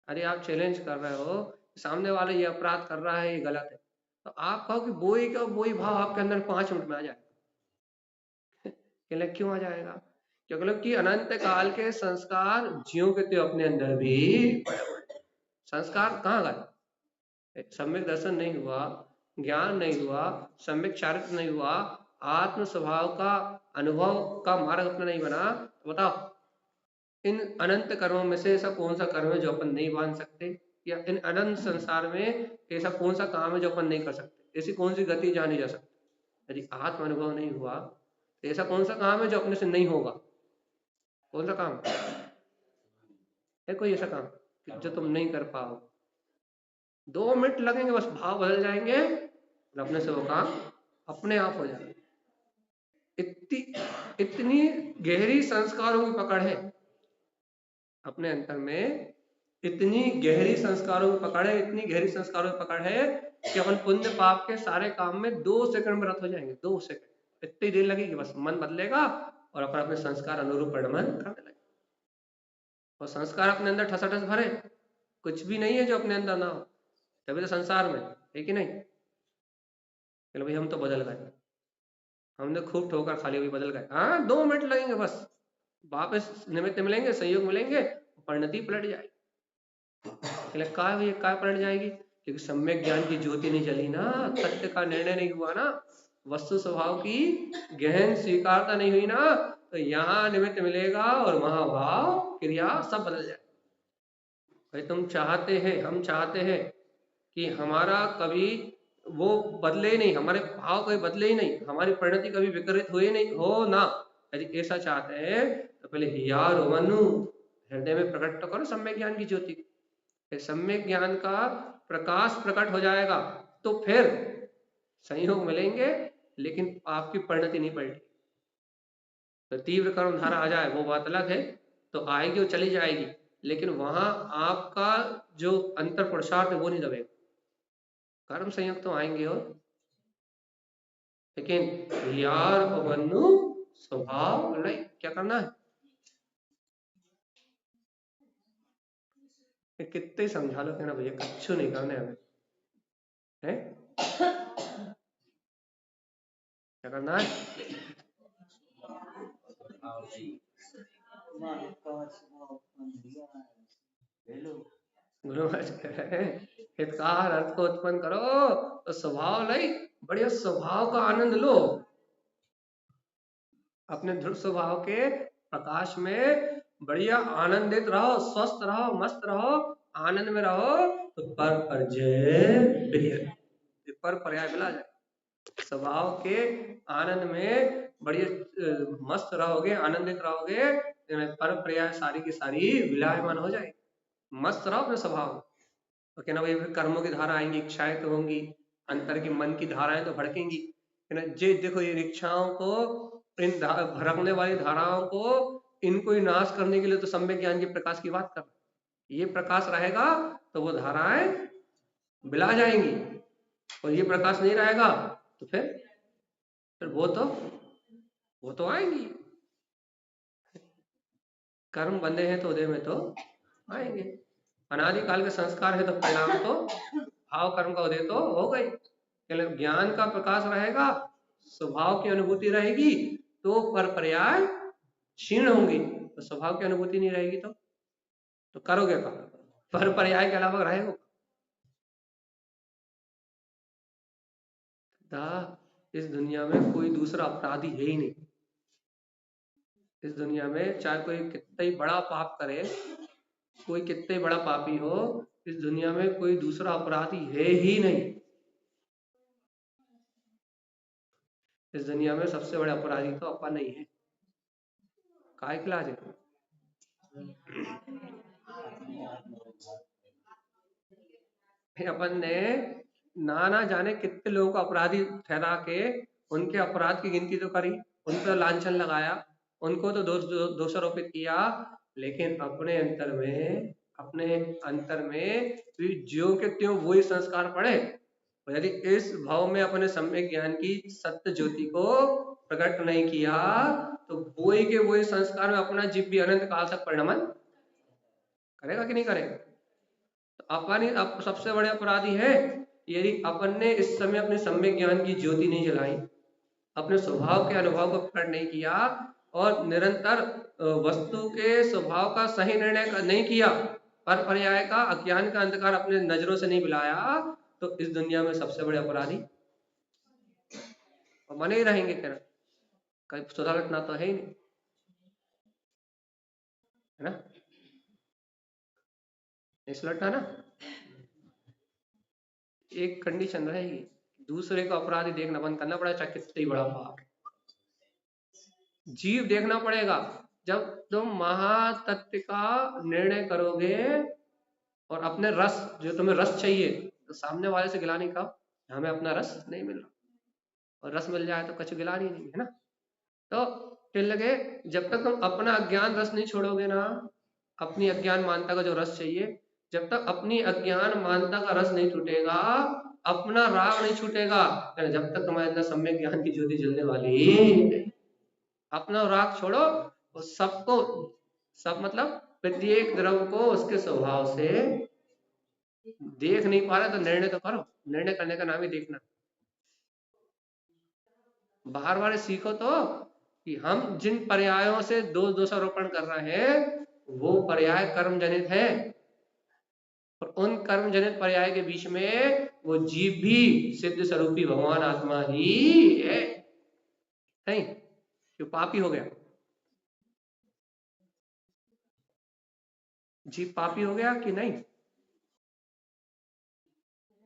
अरे आप चैलेंज कर रहे हो सामने वाला ये अपराध कर रहा है, ये गलत है, तो आप कहो कि वही का वही भाव आपके अंदर 5 मिनट में आ जाएगा। क्यों आ जाएगा? क्योंकि मतलब कि अनंत काल के संस्कार ज्यों के त्यों अपने अंदर भी पड़े हुए। संस्कार कहाँ गए? सम्यक दर्शन नहीं हुआ, ज्ञान नहीं हुआ, सम्यक चारित्र नहीं हुआ, आत्म स्वभाव का अनुभव का मार्ग अपना नहीं बना, तो बताओ इन अनंत कर्मों में से ऐसा कौन सा कर्म है जो अपन नहीं बांध सकते? या इन अनंत संसार में ऐसा कौन सा काम है जो अपन नहीं कर सकते? ऐसी कौन सी गति जानी जा सकती? यदि आत्म अनुभव नहीं हुआ तो ऐसा कौन सा काम है जो अपने से नहीं होगा? कौन सा काम है? कोई ऐसा काम जो तुम नहीं कर पाओ? 2 मिनट लगेंगे, बस भाव बदल जाएंगे और अपने से वो काम अपने आप हो जाएगा। इतनी गहरी संस्कारों की पकड़ है अपने अंतर में, इतनी गहरी संस्कारों की पकड़ है, इतनी गहरी संस्कारों की पकड़ है कि अपन पुण्य पाप के सारे काम में 2 सेकंड में रत हो जाएंगे। 2 सेकंड, इतनी देर लगेगी, बस मन बदलेगा और अपन अपने संस्कार अनुरूप परिणमन करने लगे। और संस्कार अपने अंदर ठसाठस भरे, कुछ भी नहीं है जो अपने अंदर ना हो, तभी तो संसार में है कि नहीं? चलो भाई हम तो बदल गए, हमने खूब ठोकर खाली हुई, बदल गए। हाँ 2 मिनट लगेंगे, बस वापस निमित्त मिलेंगे, संयोग मिलेंगे, परिणति पलट जाएगी। काय पलट जाएगी? क्योंकि सम्यक ज्ञान की ज्योति नहीं जली ना, सत्य का निर्णय नहीं हुआ ना, वस्तु स्वभाव की गहन स्वीकारता नहीं हुई ना, तो यहाँ निमित्त मिलेगा और महाभाव क्रिया सब बदल जाए। भाई तुम चाहते हैं, हम चाहते हैं कि हमारा कभी वो बदले ही नहीं, हमारे भाव कभी बदले ही नहीं, हमारी परिणति कभी विकृत हुई नहीं हो ना। यदि ऐसा चाहते हैं तो पहले हियार मनु हृदय में प्रकट तो करो सम्यक ज्ञान की ज्योति। सम्यक ज्ञान का प्रकाश प्रकट हो जाएगा तो फिर संयोग मिलेंगे, लेकिन आपकी परिणति नहीं पलटी। तो तीव्र कर्म धारा आ जाए वो बात अलग है, तो आएगी और चली जाएगी, लेकिन वहां आपका जो अंतर पुरुषार्थ है वो नहीं दबेगा। कर्म संयोग तो आएंगे, और लेकिन यार बन्नु स्वभाव क्या करना है? कितने समझा लो कहना भैया कच्छू नहीं करने हमें है, क्या करना है? गुरु महाराज कह रहे हैं हितकार अर्थ को उत्पन्न करो तो स्वभाव नहीं, बढ़िया स्वभाव का आनंद लो, अपने ध्रुव स्वभाव के प्रकाश में बढ़िया आनंदित रहो, स्वस्थ रहो, मस्त रहो, आनंद में रहो, तो पर पर्याय मिला जाए। स्वभाव के आनंद में बढ़िया मस्त रहोगे, आनंदित रहोगे, पर पर्याय सारी की सारी विलायमान हो जाए। मस्त रहो अपने स्वभाव। तो कहना भाई फिर कर्मों की धारा आएंगी, इच्छाएं तो होंगी, अंतर की मन की धाराएं तो भड़केंगी। जे देखो ये इच्छाओं को, इन भड़कने वाली धाराओं को, इनको ही नाश करने के लिए तो सम्यक ज्ञान के प्रकाश की बात कर, ये प्रकाश रहेगा तो वो धाराएं बिला जाएंगी, और ये प्रकाश नहीं रहेगा तो फिर वो तो आएंगी। कर्म बंधे हैं तो उदय में तो आएंगे, अनादिकाल के संस्कार है तो परिणाम तो भाव कर्म का उदय तो हो गई। ज्ञान का प्रकाश रहेगा, स्वभाव की अनुभूति रहेगी, तो पर पर्याय क्षीण होंगी, तो स्वभाव की अनुभूति नहीं रहेगी तो करोगे क्या? पर पर्याय के अलावा रहेगा? इस दुनिया में कोई दूसरा अपराधी है ही नहीं। इस दुनिया में चाहे कोई कितना ही बड़ा पाप करे, कोई कितने बड़ा पापी हो, इस दुनिया में कोई दूसरा अपराधी है ही नहीं। इस दुनिया में सबसे बड़ा अपराधी तो अपन नहीं है। काय के लाज है? अपन ने ना जाने कितने लोगों को अपराधी ठहरा के उनके अपराध की गिनती तो करी, उन पर लांछन लगाया, उनको तो दोषारोपित किया, लेकिन अपने अंतर में ज्यों के त्यों वही संस्कार पड़े। और यदि इस भाव में अपने सम्यक ज्ञान की सत्य ज्योति को प्रकट नहीं किया तो वही के वही संस्कार में अपना जीव भी अनंत काल तक परिणमन करेगा कि नहीं करेगा। तो अपन ही सबसे बड़े अपराधी है यदि अपन ने इस समय अपने सम्यक ज्ञान की ज्योति नहीं जलाई, अपने स्वभाव के अनुभव को प्रकट नहीं किया और निरंतर वस्तु के स्वभाव का सही निर्णय नहीं किया, पर पर्याय का अज्ञान का अंधकार अपने नजरों से नहीं मिलाया, तो इस दुनिया में सबसे बड़े अपराधी और बने ही रहेंगे। क्या कहीं सुधारना तो है ही नहीं, है ना, इस लटना ना एक कंडीशन रहेगी, दूसरे को अपराधी देखना बंद करना पड़ेगा, चाहे कितना ही बड़ा पाप। जीव देखना पड़ेगा। जब तुम महातत्व का निर्णय करोगे और अपने रस, जो तुम्हें रस चाहिए, तो सामने वाले से गिलानी का हमें अपना रस नहीं मिल रहा, और रस मिल जाए तो कुछ गिलानी नहीं, है ना। तो फिर लगे जब तक तुम अपना अज्ञान रस नहीं छोड़ोगे ना, अपनी अज्ञान मानता का जो रस चाहिए, जब तक अपनी अज्ञान मानता का रस नहीं छूटेगा, अपना राग नहीं छूटेगा, जब तक तुम्हारे अंदर सम्यक ज्ञान की ज्योति जलने वाली, अपना राग छोड़ो और सबको, सब मतलब प्रत्येक द्रव्य को उसके स्वभाव से देख नहीं पा रहा तो निर्णय तो करो। निर्णय करने का नाम ही देखना। बाहर वाले सीखो तो कि हम जिन पर्यायों से दोषारोपण कर रहे हैं वो पर्याय कर्म जनित है, और उन कर्म जनित पर्याय के बीच में वो जीव भी सिद्ध स्वरूपी भगवान आत्मा ही है, नहीं जो पापी हो गया, जीव पापी हो गया कि नहीं,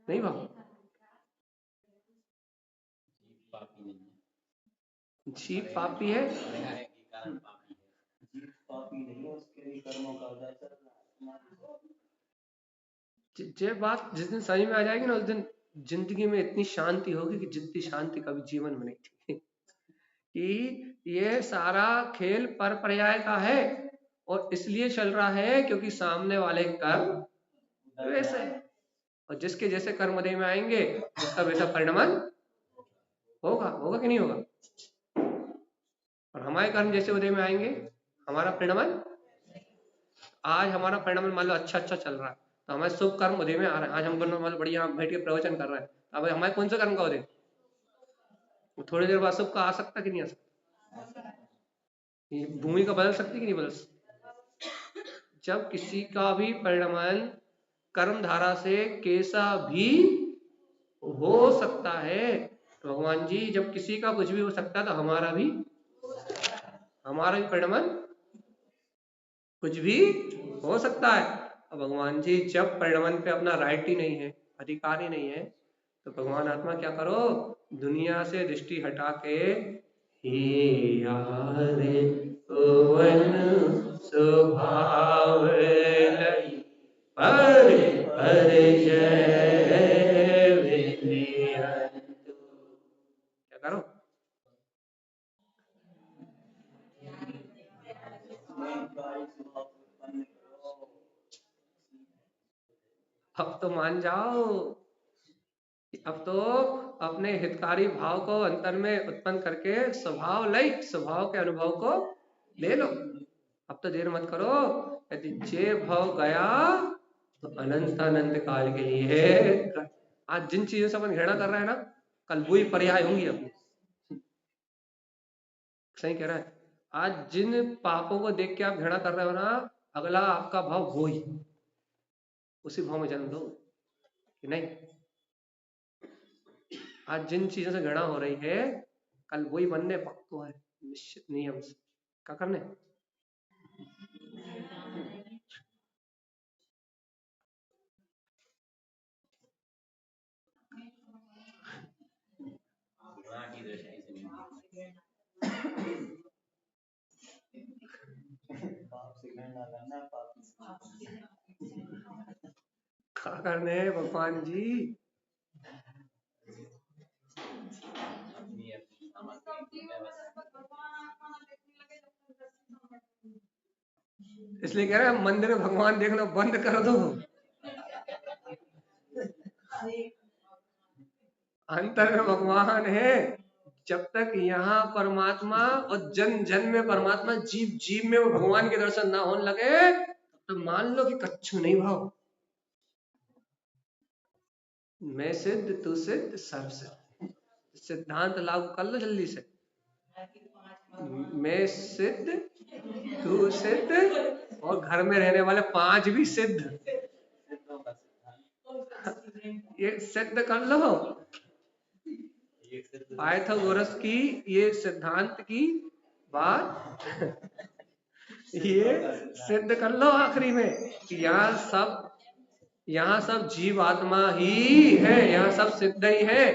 नहीं बाबू, पापी नहीं है, जीव पापी है, पर्याय के कारण पापी है। जीव पापी नहीं है, उसके भी कर्मों का उदय चल रहा है। ये बात जिस दिन समझ में आ जाएगी ना, उस दिन जिंदगी में इतनी शांति होगी कि जितनी शांति कभी जीवन में नहीं थी कि ये सारा खेल पर पर्याय का है, और इसलिए चल रहा है क्योंकि सामने वाले कर्म वैसे है, और जिसके जैसे कर्म उदय में आएंगे उसका वैसा परिणमन होगा, होगा कि नहीं होगा। और हमारे कर्म जैसे उदय में आएंगे हमारा परिणमन, आज हमारा परिणमन मान लो अच्छा चल रहा है तो हमारे शुभ कर्म उदय में आ रहे हैं, आज हम मतलब बढ़िया बैठ के प्रवचन कर रहे हैं, अब हमारे कौन सा कर्म का उदय, थोड़ी देर बाद शुभ का आ सकता कि नहीं आ सकता, ये भूमि का बदल सकती कि नहीं बदल सकती। जब किसी का भी परिणमन कर्म धारा से कैसा भी हो सकता है, तो भगवान जी जब किसी का कुछ भी हो सकता है तो हमारा भी परिणमन कुछ भी हो सकता है। और भगवान जी जब परिणमन पे अपना राइट ही नहीं है, अधिकार ही नहीं है, तो भगवान आत्मा क्या करो, दुनिया से दृष्टि हटा के हे यारे ओवन स्वभाव लई पर जय विनयंतु, क्या करो, अब तो मान जाओ, अब तो अपने हितकारी भाव को अंतर में उत्पन्न करके स्वभाव के अनुभव को ले लो। अब तो देर मत करो, यदि जे भाव गया तो अनंत काल के लिए है। आज जिन चीजों से अपन घृणा कर रहे हैं ना, कल वही पर्याय होंगी अपनी, सही कह रहा है। आज जिन पापों को देख के आप घृणा कर रहे हो ना, अगला आपका भाव वो ही, उसी भाव में जन्म दो कि नहीं। आज जिन चीजों से घृणा हो रही है कल वही बनने पक्को है, निश्चित नियम से। क्या करने, घृणा की दृष्टि से नहीं देखना। क्या करने भगवान जी? अपनी अपनी सामग्री में बस इसलिए कह रहे हैं मंदिर में भगवान देखना बंद कर दो। अंतर में भगवान है। जब तक यहाँ परमात्मा और जन जन में परमात्मा, जीव जीव में वो भगवान के दर्शन ना होने लगे, तब तो मान लो कि कच्छु नहीं भाव। मैं सिद्ध तू सिद्ध सर्व सिद्ध, सिद्धांत लागू कर लो जल्दी से। मैं सिद्ध तू सिद्ध और घर में रहने वाले 5 भी सिद्ध, ये सिद्ध कर लो। पाइथागोरस की ये सिद्धांत की बात ये सिद्ध कर लो आखिरी में कि यहाँ सब जीव आत्मा ही है, यहाँ सब सिद्ध ही है।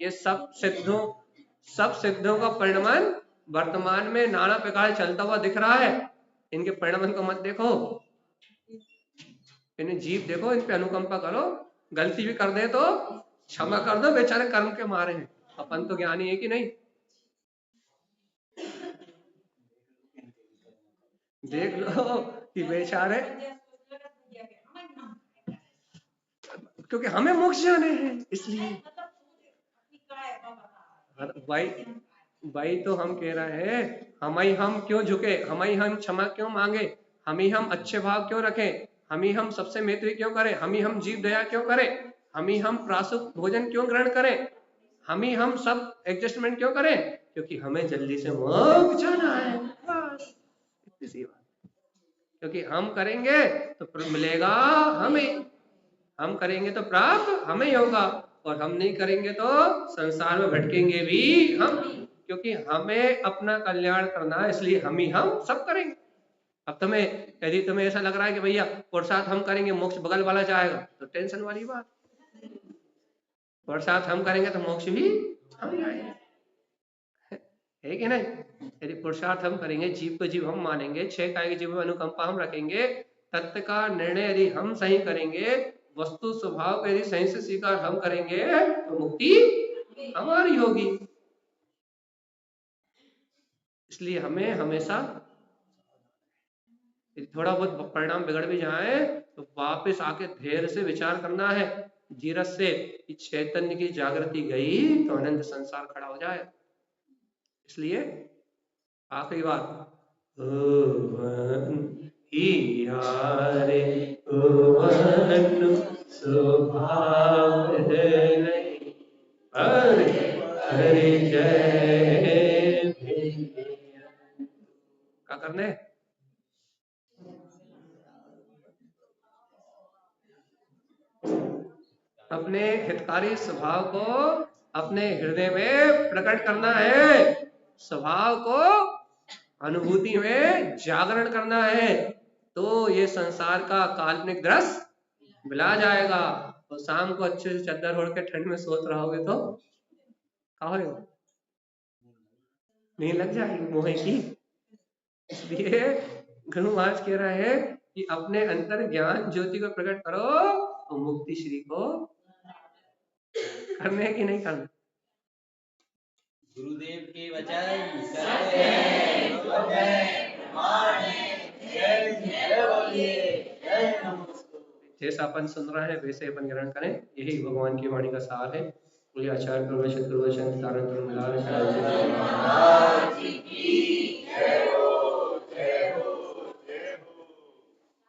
ये सब सिद्धों का परिणमन वर्तमान में नाना प्रकार चलता हुआ दिख रहा है। इनके परिणमन को मत देखो, इन्हें जीव देखो, इन पे अनुकंपा करो। गलती भी कर दे तो क्षमा कर दो, बेचारे कर्म के मारे हैं। अपन तो ज्ञानी है कि नहीं? देख लो कि बेचारे, क्योंकि हमें मोक्ष जाने हैं इसलिए। भाई तो हम कह रहे हैं, हम क्यों झुके, हम क्षमा क्यों मांगे, हम अच्छे भाव क्यों रखें, हम सबसे मैत्री क्यों करें, हम जीव दया क्यों करें, हम प्रासुक भोजन क्यों ग्रहण करें, हम सब एडजस्टमेंट क्यों करें, क्योंकि हमें जल्दी से मोक्ष जाना है। बस इतनी सी बात। क्योंकि हम करेंगे तो मिलेगा हमें, हम करेंगे तो प्राप्त हमें ही होगा, और हम नहीं करेंगे तो संसार में भटकेंगे भी हम, क्योंकि हमें अपना कल्याण करना है, इसलिए हम सब करेंगे। अब यदि तुम्हें ऐसा लग रहा है कि भैया पुरुषार्थ हम करेंगे मोक्ष बगल वाला जाएगा, तो टेंशन वाली बात। पुरुषार्थ हम करेंगे तो मोक्ष भी हम जाएंगे, है कि नहीं? यदि पुरुषार्थ हम करेंगे, जीव को जीव हम मानेंगे, 6 काय के जीव में अनुकंपा हम रखेंगे, तत्व का निर्णय यदि हम सही करेंगे, वस्तु स्वभाव को यदि सही से स्वीकार हम करेंगे, तो मुक्ति हमारी होगी। इसलिए हमें हमेशा थोड़ा बहुत परिणाम बिगड़ भी जाए तो वापस आके धैर्य से विचार करना है, धीरज से, कि चैतन्य की जागृति गई तो अनंत संसार खड़ा हो जाए। इसलिए आखिरी बात, स्वभाव हरि जय। क्या करने? अपने हितकारी स्वभाव को अपने हृदय में प्रकट करना है, स्वभाव को अनुभूति में जागरण करना है, तो ये संसार का काल्पनिक दृश्य मिला जाएगा। तो शाम को अच्छे से चादर ओढ़ के ठंड में सोच रहोगे तो क्या होगा? नहीं लग जाएगी मोह की। इसलिए गुरु आज कह रहे हैं कि अपने अंतर ज्ञान ज्योति को प्रकट करो, तो मुक्ति श्री को करने की नहीं करना। गुरुदेव के वचन सत्य है। जैसा अपन सुन रहे हैं वैसे अपन ग्रहण करें, यही भगवान की वाणी का सार है। आचार्य प्रवचन धारण